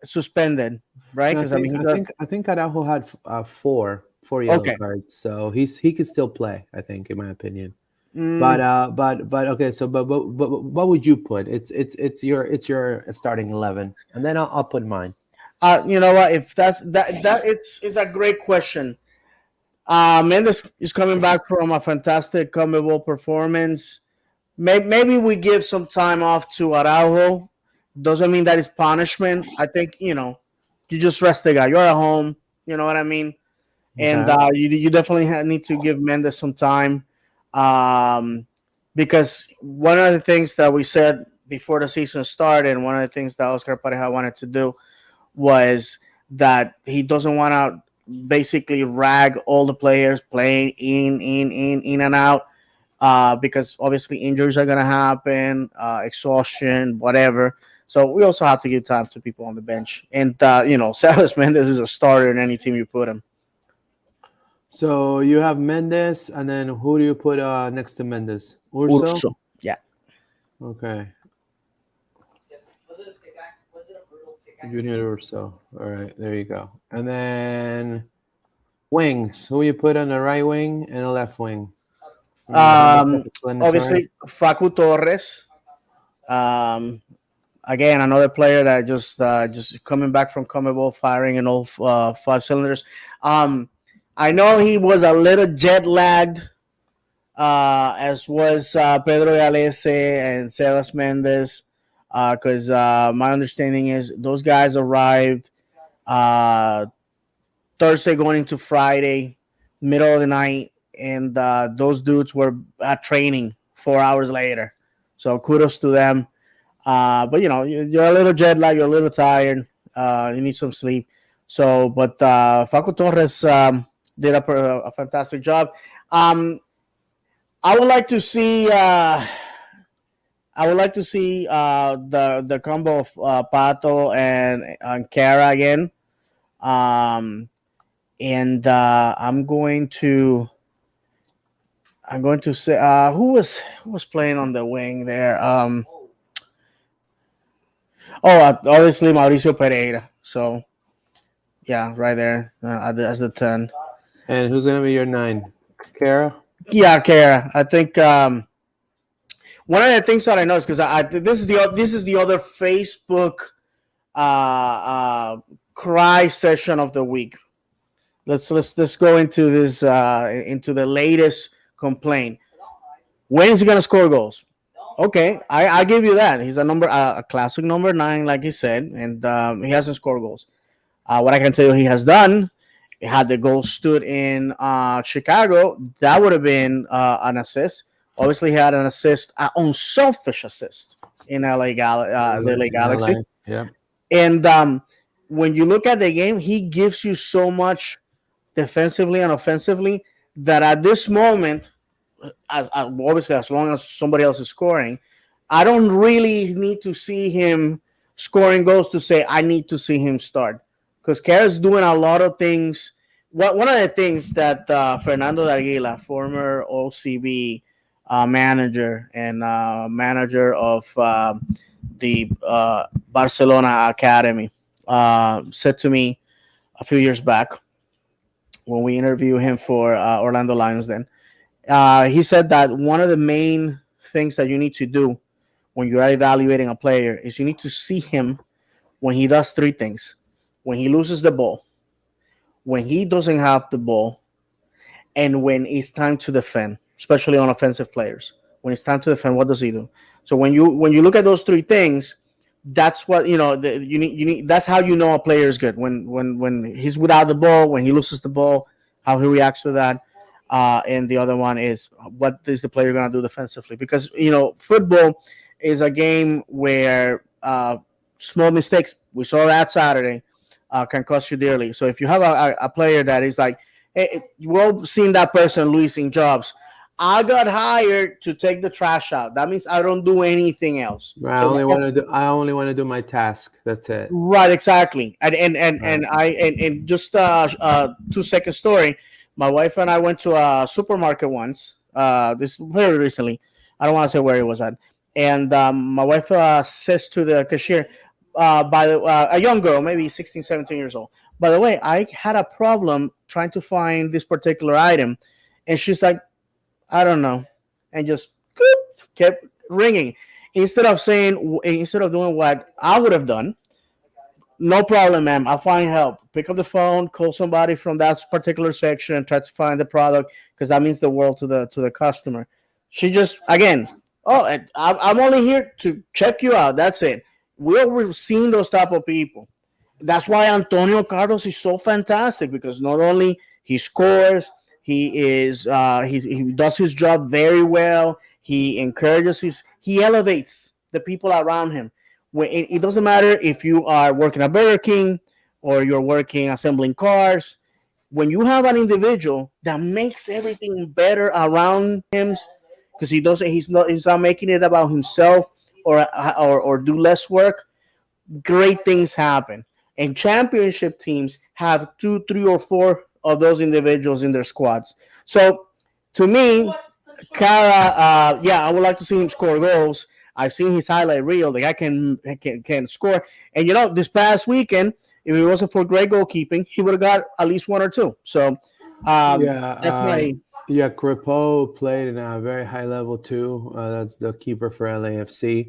suspended, right? Because I think Araujo had four yellow cards, so he could still play. I think, in my opinion. But okay. So but what would you put? It's your starting 11, and then I'll put mine. You know what? If that's it's a great question. Mendes is coming back from a fantastic CONMEBOL performance. Maybe we give some time off to Araujo. Doesn't mean that it's punishment. I think, you just rest the guy. You're at home. You know what I mean? And you definitely need to give Mendes some time. Because one of the things that we said before the season started, and one of the things that Oscar Pareja wanted to do was that he doesn't want to basically rag all the players playing in and out, because obviously injuries are going to happen, exhaustion, whatever. So we also have to give time to people on the bench. And, Sebas Mendes is a starter in any team you put him. So you have Mendes, and then who do you put next to Mendes? Urso? Yeah. Okay. Was it a brutal Junior Urso. All right, there you go. And then wings. Who you put on the right wing and the left wing? I mean, how much self-explanatory? Obviously, Facu Torres. Um, Again, another player that just coming back from Comebol, firing in all five cylinders. Um, I know he was a little jet lagged, as was Pedro Galese and Sebas Mendez, because my understanding is those guys arrived uh, Thursday going into Friday, middle of the night, and those dudes were at training 4 hours later. So kudos to them. But you're a little jet lag, you're a little tired, you need some sleep. So, but Facu Torres did a fantastic job. Um, I would like to see. The combo of Pato and Kara again. Um, and I'm going to say who was playing on the wing there. Obviously Mauricio Pereira. So yeah, right there as the 10. And who's gonna be your 9? Kara. Yeah, Kara. I think one of the things that I know is because this is the other Facebook cry session of the week. Let's go into this into the latest complaint. When is he gonna score goals? Okay, I give you that. He's a classic number 9, like he said, and he hasn't scored goals. What I can tell you he has done, had the goal stood in Chicago, that would have been an assist. Obviously, he had an assist, unselfish assist in the LA Galaxy. Yeah. And when you look at the game, he gives you so much defensively and offensively that at this moment, obviously, as long as somebody else is scoring, I don't really need to see him scoring goals to say I need to see him start, because Kara's doing a lot of things. One of the things that Fernando Darguila, former OCB manager and manager of the Barcelona Academy, said to me a few years back when we interviewed him for Orlando Lions then. He said that one of the main things that you need to do when you are evaluating a player is you need to see him when he does 3 things: when he loses the ball, when he doesn't have the ball, and when it's time to defend, especially on offensive players. When it's time to defend, what does he do? So when you look at those 3 things, that's what you need. That's how you know a player is good. When he's without the ball, when he loses the ball, how he reacts to that. And the other one is what is the player going to do defensively? Because football is a game where small mistakes, we saw that Saturday, can cost you dearly. So if you have a player that is like, hey, we've seen that person losing jobs. I got hired to take the trash out. That means I don't do anything else. I only want to do my task. That's it. Right, exactly. And just 2-second story. My wife and I went to a supermarket once. This very recently. I don't want to say where it was at. And my wife says to the cashier, a young girl, maybe 16, 17 years old. By the way, I had a problem trying to find this particular item. And she's like, I don't know. And just kept ringing. Instead of doing what I would have done, no problem, ma'am. I'll find help. Pick up the phone, call somebody from that particular section, try to find the product, because that means the world to the customer. She just, again, I'm only here to check you out. That's it. We're seeing those type of people. That's why Antonio Carlos is so fantastic, because not only he scores, he does his job very well. He encourages he elevates the people around him. It doesn't matter if you are working at Burger King or you're working assembling cars. When you have an individual that makes everything better around him, because he's not making it about himself or do less work, great things happen. And championship teams have 2, 3, or 4 of those individuals in their squads. So to me, Kara, I would like to see him score goals. I've seen his highlight reel. The guy can score. And this past weekend, if it wasn't for great goalkeeping, he would have got at least one or two. So Yeah, that's my yeah. Crepeau played in a very high level too. That's the keeper for LAFC.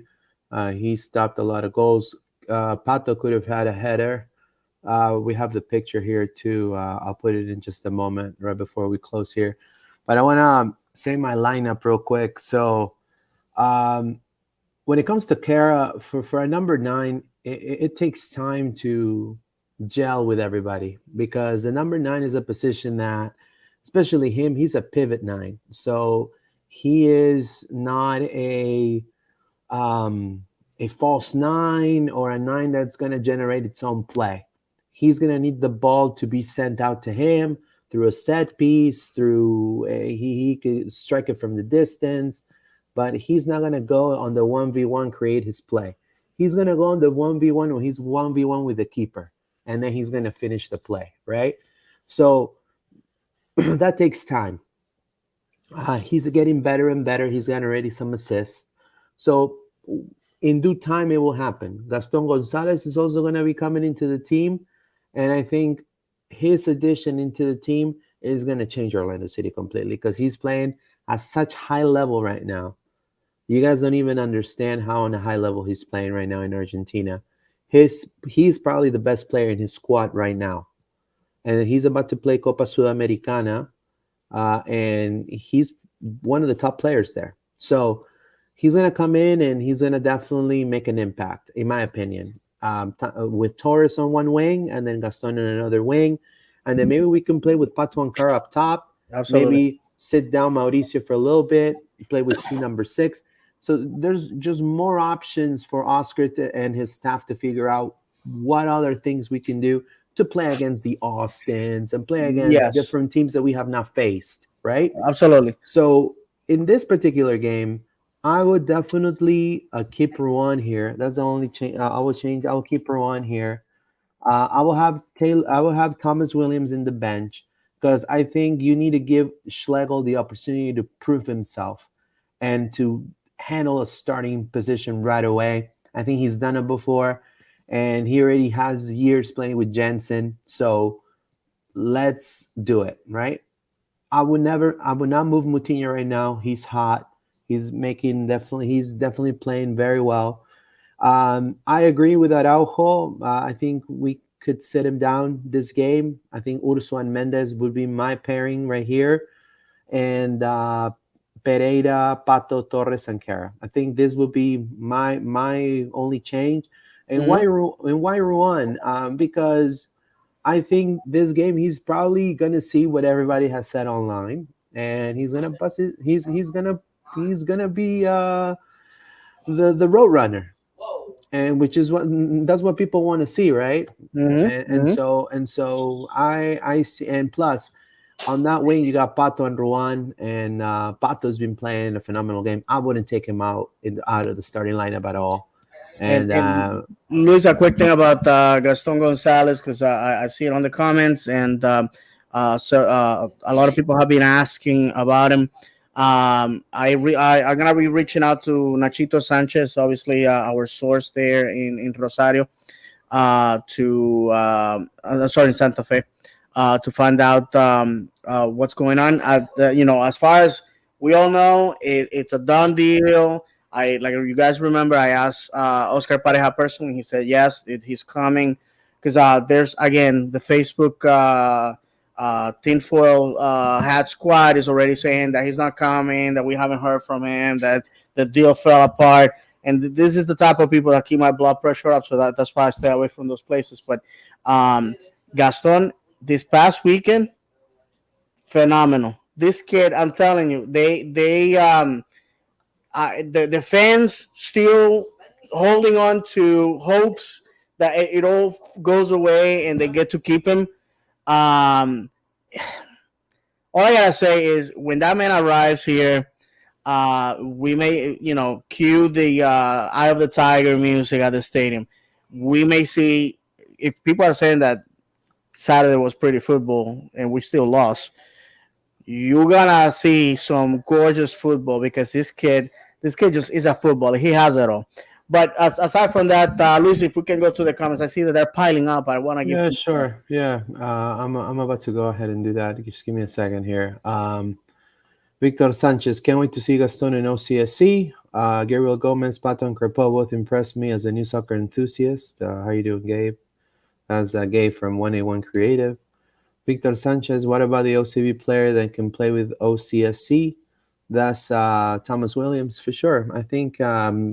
He stopped a lot of goals. Pato could have had a header. We have the picture here too. I'll put it in just a moment, right before we close here. But I want to say my lineup real quick. So um, when it comes to Kara, for a number 9, it takes time to gel with everybody, because the number 9 is a position that, especially him, he's a pivot 9. So he is not um, a false 9 or a 9 that's going to generate its own play. He's going to need the ball to be sent out to him through a set piece, through he could strike it from the distance, but he's not going to go on the 1v1 create his play. He's going to go on the 1v1 when he's 1v1 with the keeper, and then he's going to finish the play, right? So that takes time. He's getting better and better. He's getting already some assists. So in due time, it will happen. Gaston Gonzalez is also going to be coming into the team, and I think his addition into the team is going to change Orlando City completely, because he's playing at such high level right now. You guys don't even understand how on a high level he's playing right now in Argentina. He's probably the best player in his squad right now, and he's about to play Copa Sudamericana, and he's one of the top players there. So he's going to come in and he's going to definitely make an impact, in my opinion. With Torres on one wing and then Gaston on another wing, and then maybe we can play with Pato Ankara up top. absolutely. Maybe sit down Mauricio for a little bit, play with 2 number 6. So there's just more options for Oscar and his staff to figure out what other things we can do to play against the Austins and play against Yes, different teams that we have not faced, right? absolutely. So in this particular game, I would definitely keep Ruan here. That's the only change. I will change. I will keep Ruan here. I will have I will have Thomas Williams in the bench, because I think you need to give Schlegel the opportunity to prove himself and to handle a starting position right away. I think he's done it before, and he already has years playing with Jensen. So let's do it, right? I would not move Moutinho right now. He's hot. He's definitely playing very well. I agree with Araujo. I think we could sit him down this game. I think Urso and Mendez would be my pairing right here, and Pereira, Pato, Torres, and Kara. I think this would be my only change. And why Ruan? Because I think this game he's probably gonna see what everybody has said online, and he's gonna bust it. He's gonna be the road runner, and which is that's what people want to see, right? And so I see, and plus on that wing you got Pato and Ruan, and Pato's been playing a phenomenal game. I wouldn't take him out of the starting lineup at all. And Luis, a quick thing about Gaston Gonzalez, because I see it on the comments, and so a lot of people have been asking about him. I'm gonna be reaching out to Nachito Sanchez, obviously our source there in Rosario, sorry, in Santa Fe, to find out what's going on. As far as we all know, it's a done deal. Like you guys remember, I asked Oscar Pareja personally. He said yes, he's coming, because there's again the Facebook tinfoil hat squad is already saying that he's not coming, that we haven't heard from him, that the deal fell apart. And this is the type of people that keep my blood pressure up, so that's why I stay away from those places. But Gaston, this past weekend, phenomenal. This kid, I'm telling you, the fans still holding on to hopes that it all goes away and they get to keep him. Um, all I gotta say is when that man arrives here, we may, cue the Eye of the Tiger music at the stadium. We may see, if people are saying that Saturday was pretty football and we still lost, you're gonna see some gorgeous football, because this kid This kid just is a footballer. He has it all. But aside from that, Luis, if we can go to the comments, I see that they're piling up. I want to give Yeah, people. sure. Yeah, I'm about to go ahead and do that. Just give me a second here. Victor Sanchez, can't wait to see Gaston in OCSC. Gabriel Gomez, Pato, and Crepo both impressed me as a new soccer enthusiast. How you doing, Gabe? That's Gabe from 1A1 Creative. Victor Sanchez, what about the OCB player that can play with OCSC? That's Thomas Williams for sure. I think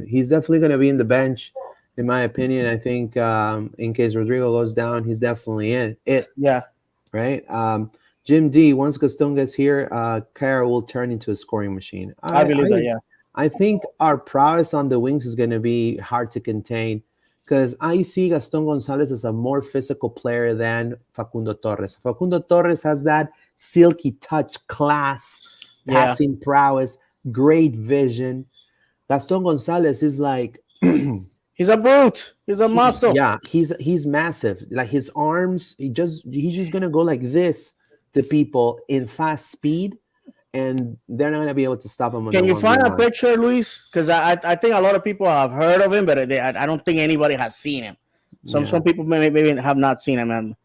he's definitely going to be in the bench, in my opinion. I think in case Rodrigo goes down, he's definitely in it, Yeah, right? Jim D, once Gaston gets here, Kara will turn into a scoring machine. I believe that. Yeah, I think our prowess on the wings is going to be hard to contain because I see Gaston Gonzalez as a more physical player than Facundo Torres. Facundo Torres has that silky touch, class, yeah. passing prowess, great vision. Gaston Gonzalez is like He's a brute. He's a muscle. yeah, he's massive. Like his arms, he's just gonna go like this to people in fast speed, and they're not gonna be able to stop him on Can the you find a 1v1. picture, Luis? Because I think a lot of people have heard of him, but I don't think anybody has seen him. Some Yeah. people maybe have not seen him, and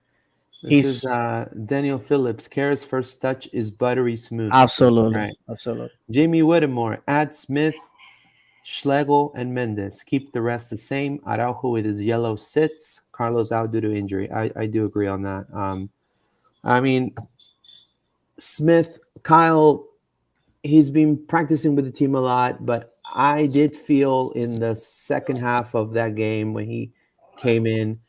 This is he's Daniel Phillips. Kara's first touch is buttery smooth. absolutely, Right. absolutely. Jamie Whittemore, add Smith, Schlegel, and Mendez. Keep the rest the same. Araujo with his yellow sits. Carlos out due to injury. I do agree on that. I mean, Smith, Kyle, he's been practicing with the team a lot, but I did feel in the second half of that game when he came in,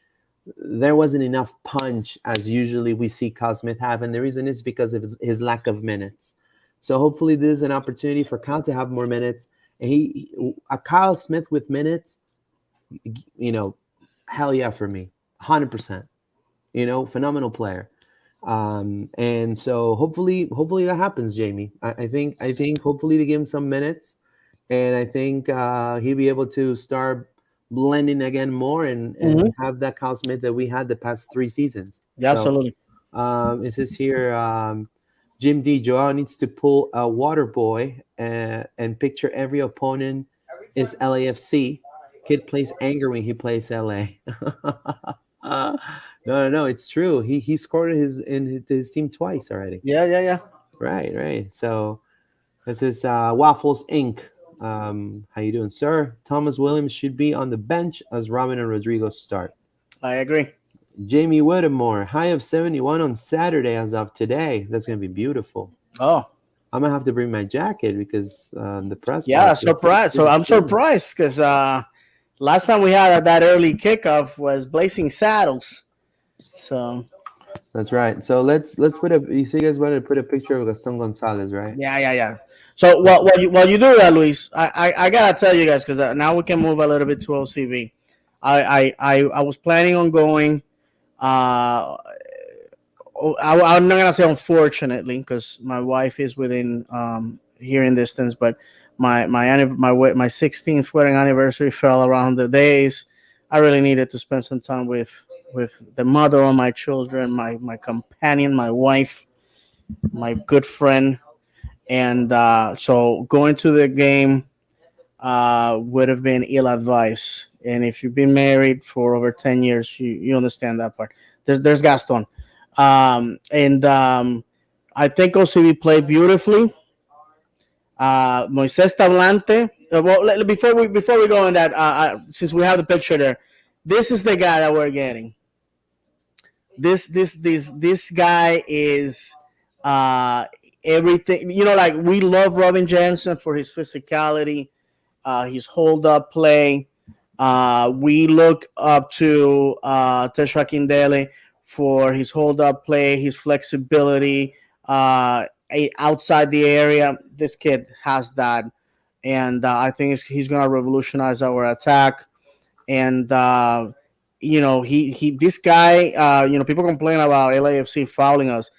there wasn't enough punch as usually we see Kyle Smith have. And the reason is because of his lack of minutes. So hopefully this is an opportunity for Kyle to have more minutes. And a Kyle Smith with minutes, hell yeah for me, 100%. Phenomenal player. And so hopefully that happens, Jamie. I think hopefully to give him some minutes, and I think he'll be able to start blending again more and have that Kyle Smith that we had the past 3 seasons. Yeah, So, absolutely. it says here, Jim D. Joao needs to pull a water boy and picture every opponent is LAFC. Kid plays anger when he plays LA. No, it's true. He scored in his team twice already. Yeah. Right. So this is Waffles Inc. How you doing, sir? Thomas Williams should be on the bench as Robin and Rodrigo start. I agree. Jamie Whittemore, high of 71 on Saturday as of today. That's gonna be beautiful. Oh, I'm gonna have to bring my jacket because the press. yeah, surprised. So I'm surprised because last time we had that early kickoff was Blazing Saddles. So that's right. So let's put a. You see, you guys wanted to put a picture of Gaston Gonzalez, right? yeah. So while you do that, Luis, I gotta tell you guys because now we can move a little bit to OCV. I was planning on going. I'm not gonna say unfortunately because my wife is within hearing distance, but my 16th wedding anniversary fell around the days. I really needed to spend some time with the mother of my children, my companion, my wife, my good friend, and so going to the game would have been ill advised. And if you've been married for over 10 years, you understand that part. There's Gaston, and I think OCB played beautifully. Moises Tablante. Well, before we go on that, since we have the picture there, this is the guy that we're getting. This guy is everything. Like we love Robin Jensen for his physicality, his hold up play. We look up to Teshwa Kindele for his hold up play, his flexibility outside the area. This kid has that, and I think he's going to revolutionize our attack. And this guy, people complain about LAFC fouling us.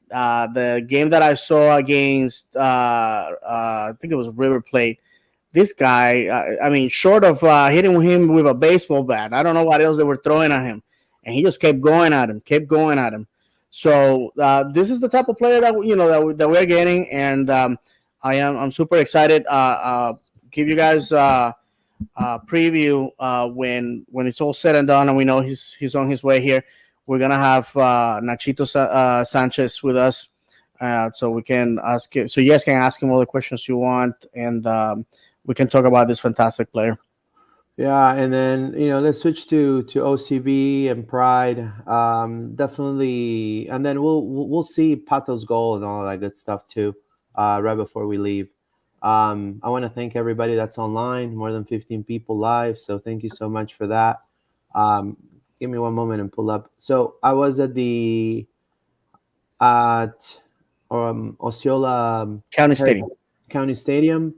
The game that I saw against, I think it was River Plate. This guy, short of hitting him with a baseball bat, I don't know what else they were throwing at him, and he just kept going at him. So this is the type of player that we're getting, and I'm super excited. give you guys preview when it's all said and done, and we know he's on his way here. We're gonna have Nachito Sanchez with us, so we can ask so you guys can ask him all the questions you want, and we can talk about this fantastic player. Yeah, and then let's switch to OCB and Pride. Definitely, and then we'll see Pato's goal and all that good stuff too. Right before we leave, I want to thank everybody that's online. More than 15 people live, so thank you so much for that. Give me one moment and pull up. So I was at Osceola County Stadium.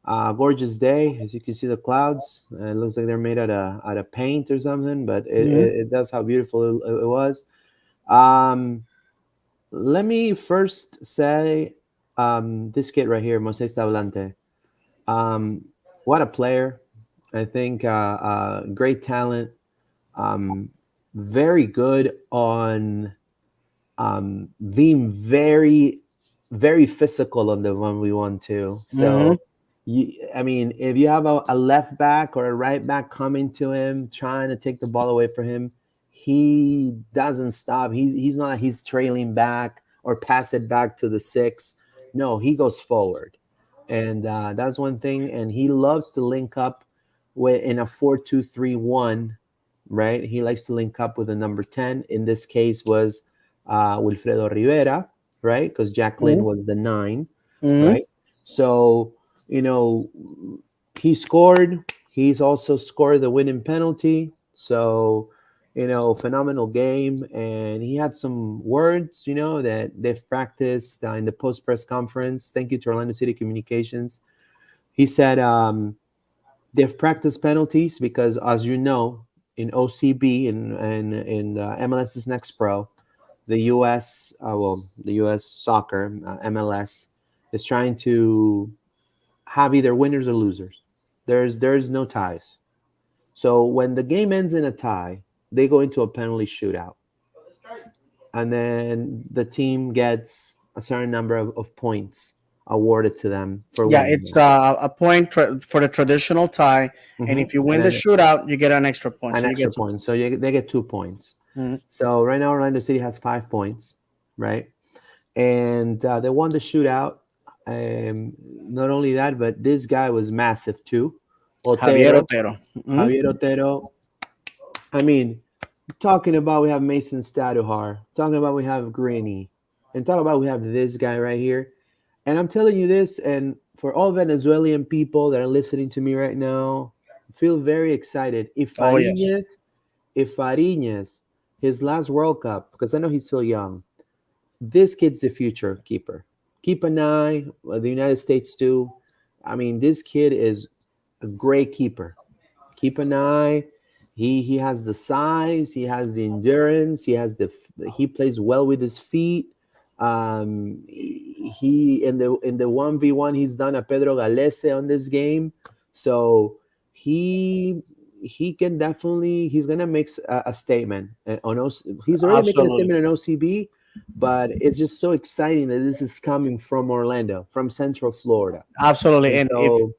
Gorgeous day, as you can see the clouds. It looks like they're made out of paint or something, but it does how beautiful it was. Let me first say this kid right here, Moises Tablante. What a player. I think great talent. Very good on being very, very physical on the 1v1 So if you have a left back or a right back coming to him, trying to take the ball away from him, he doesn't stop. He's trailing back or pass it back to the 6. No, he goes forward. And that's one thing. And he loves to link up in a 4-2-3-1, right? He likes to link up with the number 10. In this case was Wilfredo Rivera, right? Because Jacqueline was the 9, right? So, he scored. He's also scored the winning penalty. So, phenomenal game. And he had some words, that they've practiced in the post-press conference. Thank you to Orlando City Communications. He said they've practiced penalties because, as you know, in OCB and in MLS's Next Pro, the U.S. The U.S. Soccer, MLS, is trying to have either winners or losers. There's no ties. So when the game ends in a tie, they go into a penalty shootout. And then the team gets a certain number of points awarded to them for winning. It's a point for the traditional tie. And if you win the shootout, you get an extra point. So they get 2 points. So right now Orlando City has 5 points, right? And they won the shootout. Not only that, but this guy was massive too. Javier Otero. I mean, talking about we have Mason Staduhar, talking about we have Greeny, and talking about we have this guy right here. And I'm telling you this, and for all Venezuelan people that are listening to me right now, feel very excited. If Fariñez, his last World Cup, because I know he's still young, this kid's the future keeper. Keep an eye. The United States do. I mean, this kid is a great keeper. Keep an eye. He has the size. He has the endurance. He plays well with his feet. He in the 1v1 he's done a Pedro Galese on this game. So he can definitely he's gonna make a statement on he's already making a statement on OCB. But it's just so exciting that this is coming from Orlando, from Central Florida. Absolutely. And so,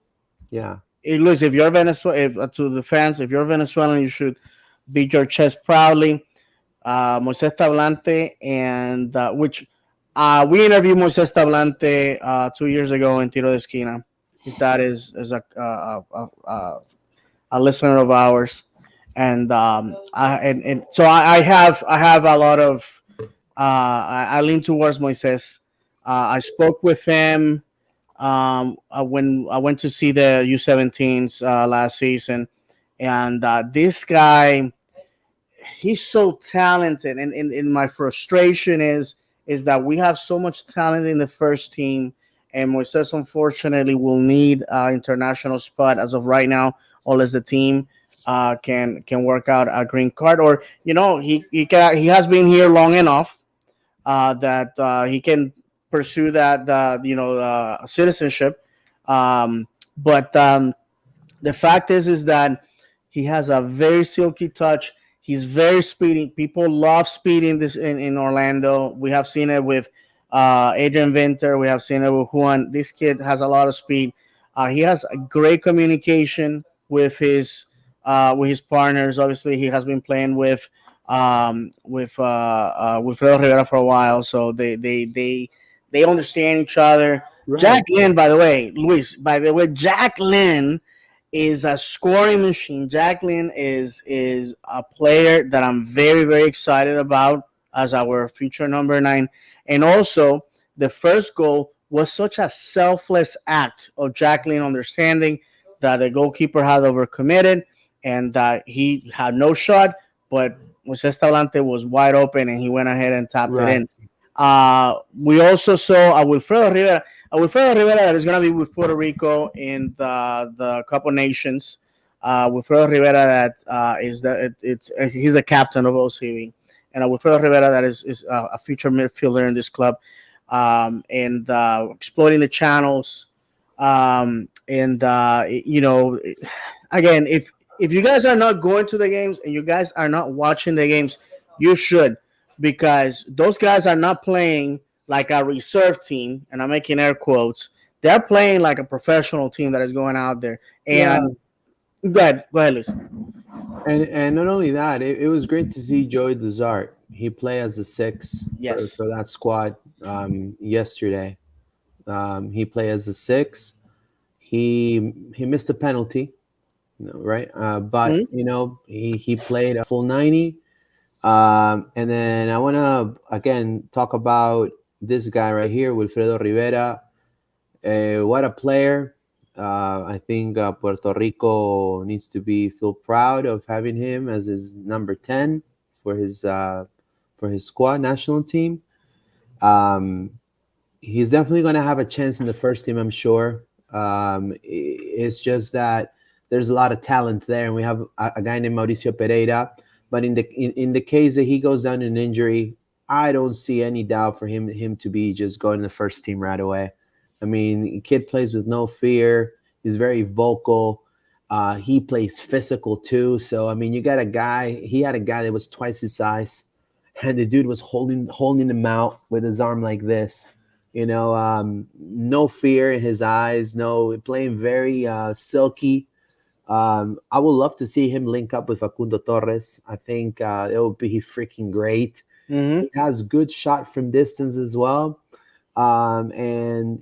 Luis, if you're Venezuelan, to the fans, if you're Venezuelan, you should beat your chest proudly. Moises Tablante, and which we interviewed Moises Tablante 2 years ago in Tiro de Esquina. His dad is a listener of ours, and so I have a lot of. I lean towards Moises. I spoke with him when I went to see the U17s last season, and this guy, he's so talented. And my frustration is that we have so much talent in the first team, and Moises unfortunately will need an international spot as of right now, unless the team can work out a green card, or he has been here long enough. That he can pursue that citizenship, but the fact is that he has a very silky touch. He's very speedy. People love speed in Orlando. We have seen it with Adrian Vinter. We have seen it with Juan. This kid has a lot of speed. He has a great communication with his partners. Obviously, he has been playing with Wilfredo Rivera for a while, so they understand each other. Right. Jack Lynn, by the way, Luis, by the way, Jack Lynn is a scoring machine. Jacqueline is a player that I'm very very excited about as our future number 9, and also the first goal was such a selfless act of Jacqueline understanding that the goalkeeper had overcommitted and that he had no shot, but Jose Estalante was wide open and he went ahead and tapped it Right. in. We also saw Wilfredo Rivera. Wilfredo Rivera that is going to be with Puerto Rico in the Cup of Nations. Wilfredo Rivera that is the he's the captain of OCB, and Wilfredo Rivera that is a future midfielder in this club, and exploiting the channels, and again, if you guys are not going to the games and you guys are not watching the games, you should, because those guys are not playing like a reserve team, and I'm making air quotes. They're playing like a professional team that is going out there. Yeah. And go ahead, Luis. And not only that, it was great to see Joey Dezart. He played as a six Yes. for that squad yesterday. He played as a six. He missed a penalty, right? But Mhm. he played a full 90. And then I want to again talk about this guy right here, Wilfredo Rivera. What a player! I think Puerto Rico needs to be feel proud of having him as his number 10 for his squad national team. Um, he's definitely going to have a chance in the first team, I'm sure. It's just that there's a lot of talent there, and we have a guy named Mauricio Pereira. But in the case that he goes down in injury, I don't see any doubt for him to be just going to the first team right away. I mean, the kid plays with no fear. He's very vocal. He plays physical too. So I mean, you got a guy. He had a guy that was twice his size, and the dude was holding him out with his arm like this. No fear in his eyes. No, playing very silky. I would love to see him link up with Facundo Torres. I think it would be freaking great. Hmm. He has good shot from distance as well. And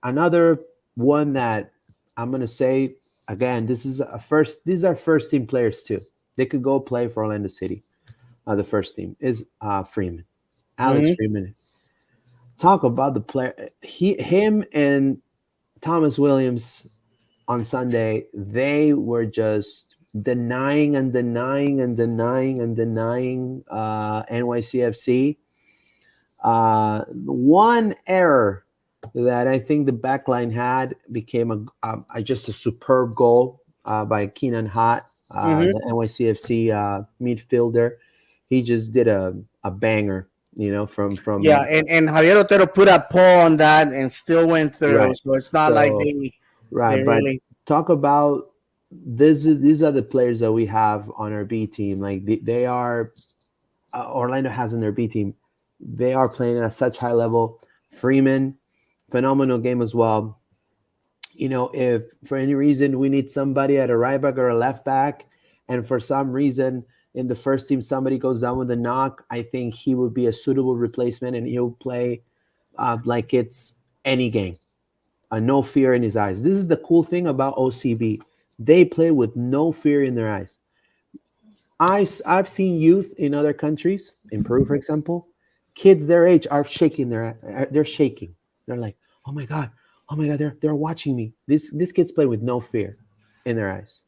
another one that I'm gonna say again, this is a first. These are first team players too. They could go play for Orlando City. The first team is Freeman, Alex Hmm. Freeman. Talk about the player. Him and Thomas Williams on Sunday, they were just denying and denying and denying and denying NYCFC. One error that I think the backline had became just a superb goal by Keenan Hott, Hmm. the NYCFC midfielder. He just did a banger, Yeah, from and Javier Otero put a paw on that and still went through. right. So it's not like So they right, but really. talk about this. These are the players that we have on our B team. Like they are Orlando has in their B team. They are playing at such high level. Freeman, phenomenal game as well. If for any reason we need somebody at a right back or a left back, and for some reason in the first team somebody goes down with a knock, I think he would be a suitable replacement, and he'll play like it's any game. No fear in his eyes. This is the cool thing about OCB. They play with no fear in their eyes. I've seen youth in other countries, in Peru, for example, kids their age are shaking. They're shaking. They're like, oh my god, they're watching me. These kids play with no fear in their eyes.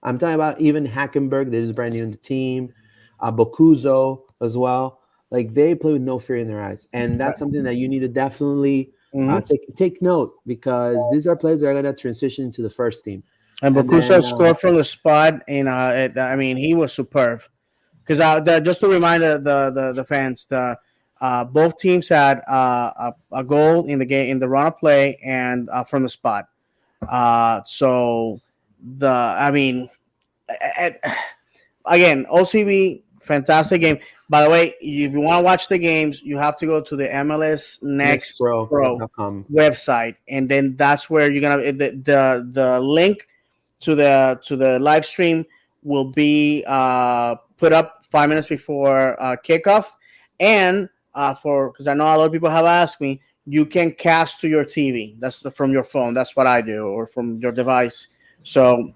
I'm talking about even Hackenberg, that is brand new in the team, Bokuzo as well. Like they play with no fear in their eyes, and that's something that you need to definitely Hmm. take note, because these are players that are going to transition into the first team. And And then Bakusa scored from the spot, and I mean he was superb. Because just to remind the fans, both teams had a goal in the game in the run of play and from the spot. So I mean, again, OCB fantastic game. By the way, if you want to watch the games, you have to go to the MLS Next Pro nextpro.com. website, and then that's where you're gonna the link to the live stream will be put up 5 minutes before kickoff, and for because I know a lot of people have asked me, you can cast to your TV. That's from your phone. That's what I do, or from your device. So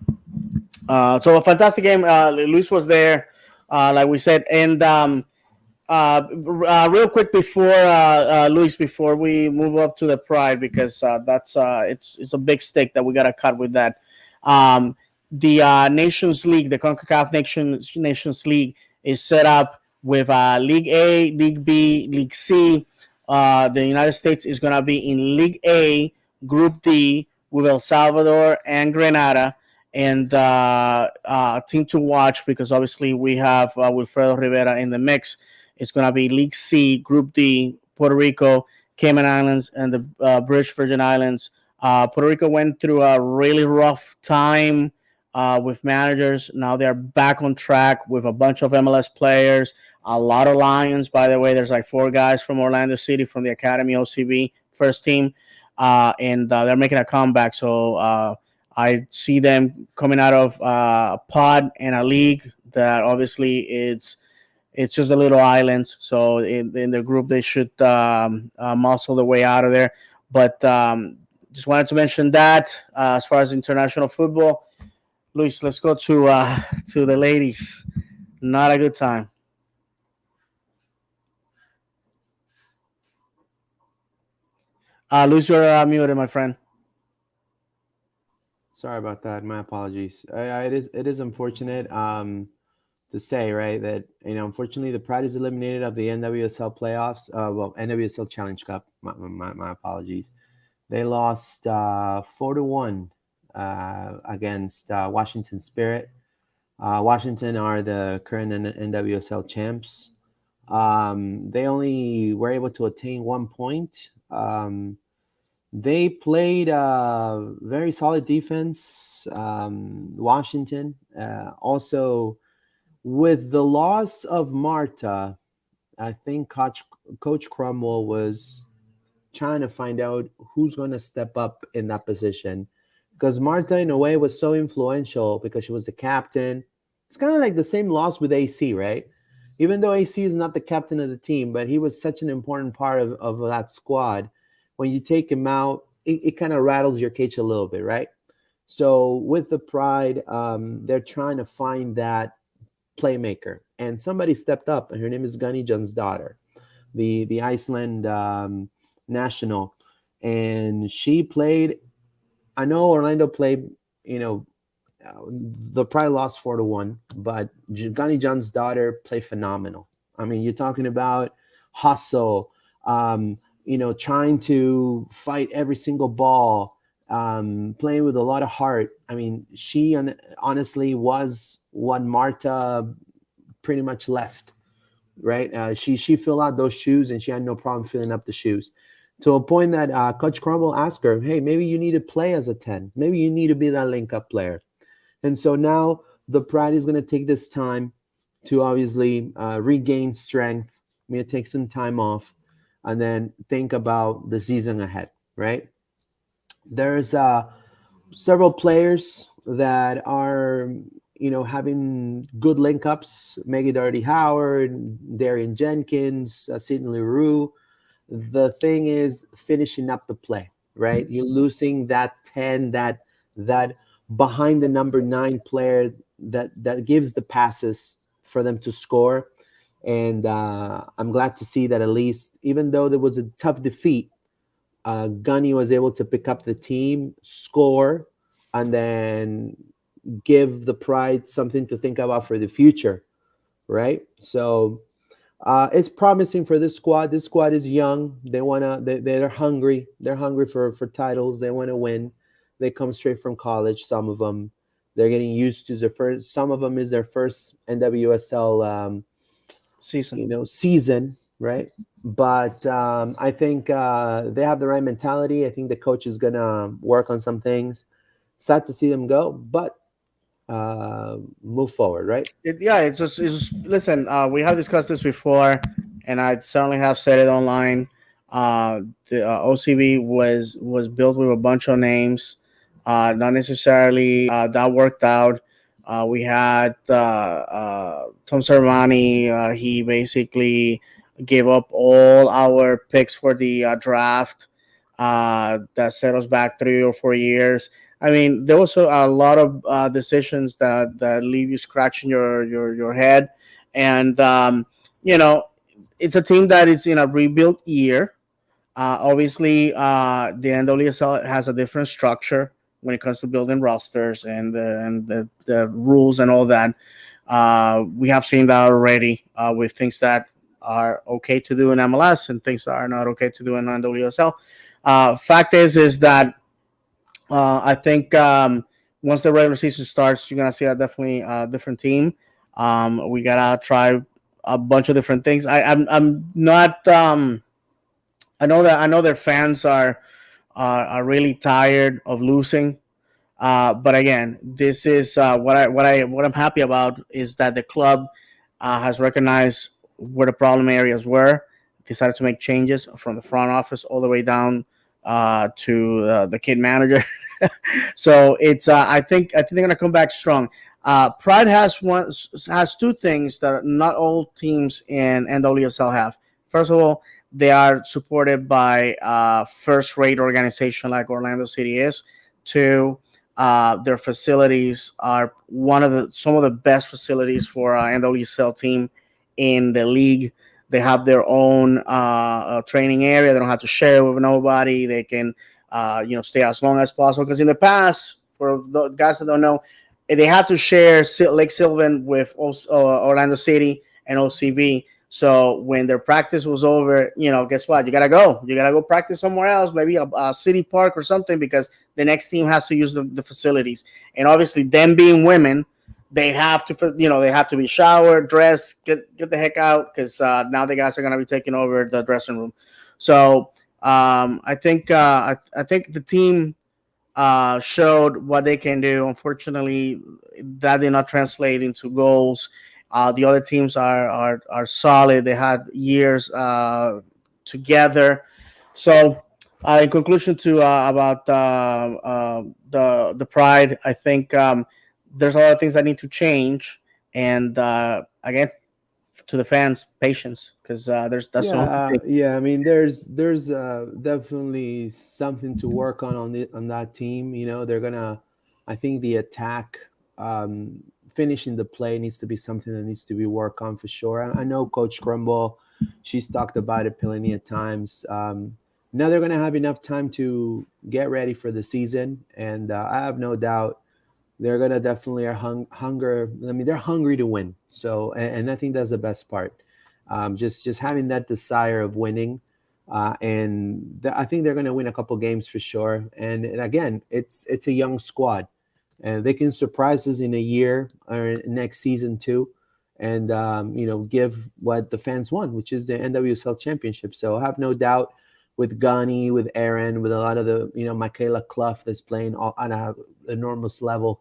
so a fantastic game. Luis was there, like we said, and real quick before Luis, before we move up to the Pride, because that's it's a big stick that we gotta cut with that. Um, the Nations League, the CONCACAF Nations League, is set up with League A, League B, League C. The United States is gonna be in League A, Group D, with El Salvador and Grenada. And team to watch, because obviously we have Wilfredo Rivera in the mix. It's going to be League C, Group D, Puerto Rico, Cayman Islands, and the British Virgin Islands. Puerto Rico went through a really rough time with managers. Now they're back on track with a bunch of MLS players, a lot of Lions. By the way, there's like 4 guys from Orlando City from the Academy OCB first team, and they're making a comeback. So I see them coming out of a pod and a league that obviously it's just a little islands. So in their group, they should muscle their way out of there. But just wanted to mention that as far as international football. Luis, let's go to the ladies. Not a good time. Luis, you're muted, my friend. Sorry about that. My apologies. It is unfortunate to say, right, that unfortunately the Pride is eliminated of the NWSL playoffs. Well, NWSL Challenge Cup. My apologies. They lost 4-1 against Washington Spirit. Washington are the current NWSL champs. They only were able to attain 1 point. They played very solid defense. Washington also, with the loss of Marta, I think Coach Cromwell was trying to find out who's going to step up in that position, because Marta, in a way, was so influential because she was the captain. It's kind of like the same loss with AC, right? Even though AC is not the captain of the team, but he was such an important part of that squad. When you take him out, it kind of rattles your cage a little bit, right? So with the Pride, they're trying to find that playmaker, and somebody stepped up, and her name is Gunny John's daughter, the Iceland national, and she played. I know Orlando played, the Pride lost 4-1, but Gunny John's daughter played phenomenal. I mean, you're talking about hustle, trying to fight every single ball, playing with a lot of heart. I mean, she honestly was what Marta pretty much left, right? She filled out those shoes, and she had no problem filling up the shoes, to a point that Coach Cromwell asked her, hey, maybe you need to play as a 10. Maybe you need to be that link-up player. And so now the Pride is going to take this time to obviously regain strength. I'm going to take some time off and then think about the season ahead, right? There's several players that are, having good link-ups. Maggie Doherty Howard, Darian Jenkins, Sidney Leroux. The thing is finishing up the play, right? You're losing that 10, that behind the number 9 player that gives the passes for them to score. And I'm glad to see that, at least, even though there was a tough defeat, Gunny was able to pick up the team, score, and then give the Pride something to think about for the future, right? So it's promising for this squad. This squad is young. They're hungry. They're hungry for titles. They want to win. They come straight from college. Some of them, they're getting used to their first. Some of them is their first NWSL season, right? But I think they have the right mentality. I think the coach is gonna work on some things. Sad to see them go, but move forward, right? It's just listen. We have discussed this before, and I certainly have said it online. The OCB was built with a bunch of names, not necessarily that worked out. We had Tom Cervani. He basically gave up all our picks for the draft. That set us back 3 or 4 years. I mean, there was a lot of decisions that leave you scratching your head, and you know, it's a team that is in a rebuild year. Obviously, the NWSL has a different structure when it comes to building rosters and the rules and all that. We have seen that already with things that are okay to do in MLS and things that are not okay to do in NWSL. Fact is that I think once the regular season starts, you're gonna see a definitely different team. We gotta try a bunch of different things. I'm not. I know their fans are really tired of losing. But again, this is what I'm happy about is that the club has recognized where the problem areas were, decided to make changes from the front office all the way down to the kid manager. So it's I think they're gonna come back strong. Pride has two things that not all teams in NWSL have. First of all, they are supported by first-rate organization like Orlando City is. Two, their facilities are some of the best facilities for NWSL team in the league. They have their own training area. They don't have to share with nobody. They can stay as long as possible. Because in the past, for the guys that don't know, they had to share Lake Sylvan with Orlando City and OCB. So when their practice was over, guess what? You gotta go. You gotta go practice somewhere else, maybe a city park or something, because the next team has to use the facilities. And obviously, them being women, they have to, they have to be showered, dressed, get the heck out, because now the guys are gonna be taking over the dressing room. So I think the team showed what they can do. Unfortunately, that did not translate into goals. The other teams are solid. They had years together. So, in conclusion, to about the Pride, I think there's a lot of things that need to change. And again, to the fans, patience, because that's the only thing. Yeah. I mean, there's definitely something to work on that team. They're gonna. I think the attack, finishing the play needs to be something that needs to be worked on for sure. I know Coach Crumble, she's talked about it plenty of times. Now they're gonna have enough time to get ready for the season, and I have no doubt they're gonna definitely are hunger. I mean, they're hungry to win. So, and I think that's the best part. Just having that desire of winning, I think they're gonna win a couple games for sure. And again, it's a young squad, and they can surprise us in a year or next season too, and give what the fans want, which is the NWSL championship. So I have no doubt with Gunny, with Aaron, with a lot of the Michaela Clough that's playing on a enormous level.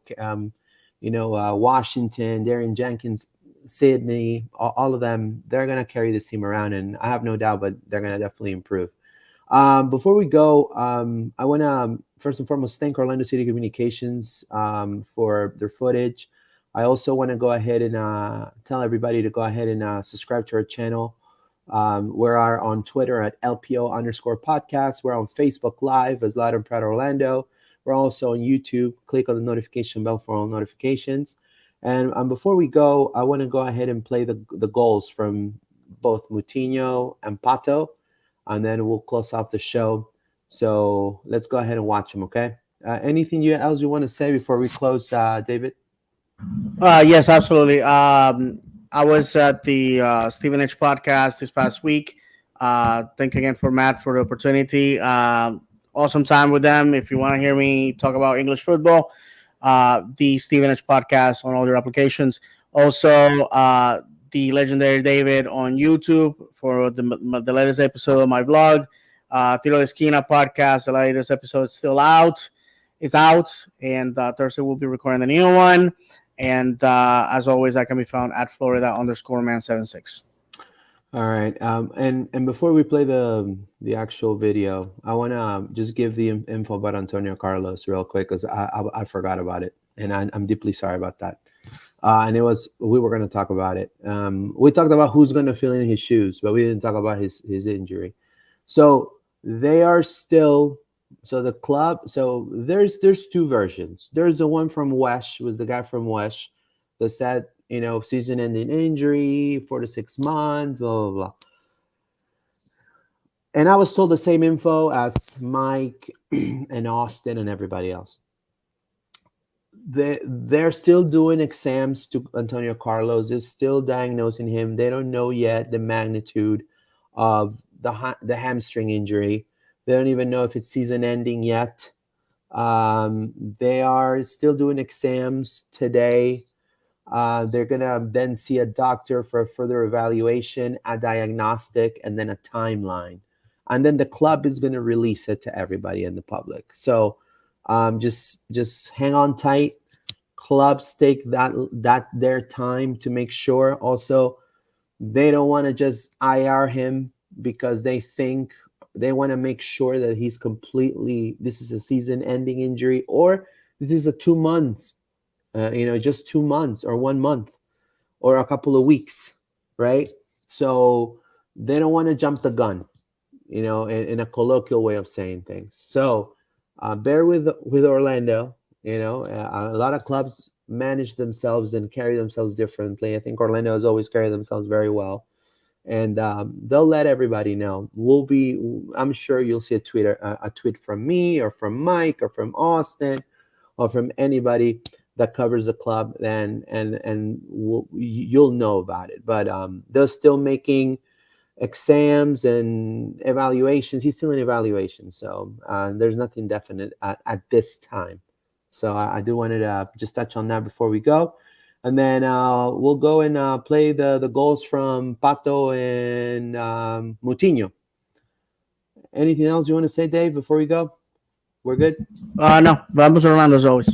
Washington, Darren Jenkins, Sydney, all of them, they're gonna carry this team around, and I have no doubt, but they're gonna definitely improve. Before we go, I want to first and foremost thank Orlando City Communications for their footage. I also want to go ahead and tell everybody to go ahead and subscribe to our channel. We are on Twitter at LPO_podcast. We're on Facebook Live as Loud and Proud Orlando. We're also on YouTube. Click on the notification bell for all notifications. And before we go, I want to go ahead and play the goals from both Moutinho and Pato, and then we'll close off the show. So let's go ahead and watch them, okay? Anything else you want to say before we close, David? Yes, absolutely. I was at the Stephen H podcast this past week. Thank you again for Matt for the opportunity. Awesome time with them. If you want to hear me talk about English football, the Stephen H podcast on all your applications. Also, the legendary David on YouTube for the latest episode of my vlog. Tiro de Esquina podcast, the latest episode is still out. It's out, and Thursday we'll be recording the new one. And as always, I can be found at Florida_man76. All right. And before we play the actual video, I want to just give the info about Antonio Carlos real quick because I forgot about it, and I'm deeply sorry about that. And we were going to talk about it. We talked about who's going to fill in his shoes, but we didn't talk about his injury. So they are still. So the club. So there's two versions. There's the one from Wesh, was the guy from Wesh, that said, season-ending injury, 4 to 6 months, blah blah blah. And I was told the same info as Mike and Austin and everybody else. They're still doing exams to Antonio Carlos. They're still diagnosing him. They don't know yet the magnitude of the hamstring injury. They don't even know if it's season ending yet. They are still doing exams today. They're going to then see a doctor for a further evaluation, a diagnostic, and then a timeline. And then the club is going to release it to everybody in the public. So just hang on tight. Clubs take that their time to make sure. Also, they don't want to just IR him because they think they want to make sure that he's completely, this is a season-ending injury, or this is a 2 months, just 2 months or 1 month or a couple of weeks, right? So they don't want to jump the gun, in a colloquial way of saying things. So bear with Orlando. A lot of clubs manage themselves and carry themselves differently. I think Orlando has always carried themselves very well. And they'll let everybody know. I'm sure you'll see a tweet from me or from Mike or from Austin or from anybody that covers the club, and you'll know about it. But they're still making exams and evaluations. He's still in evaluation, so there's nothing definite at this time. So I do wanted to just touch on that before we go. And then we'll go and play the goals from Pato and Moutinho. Anything else you want to say, Dave, before we go? We're good? No. Vamos Orlando as always.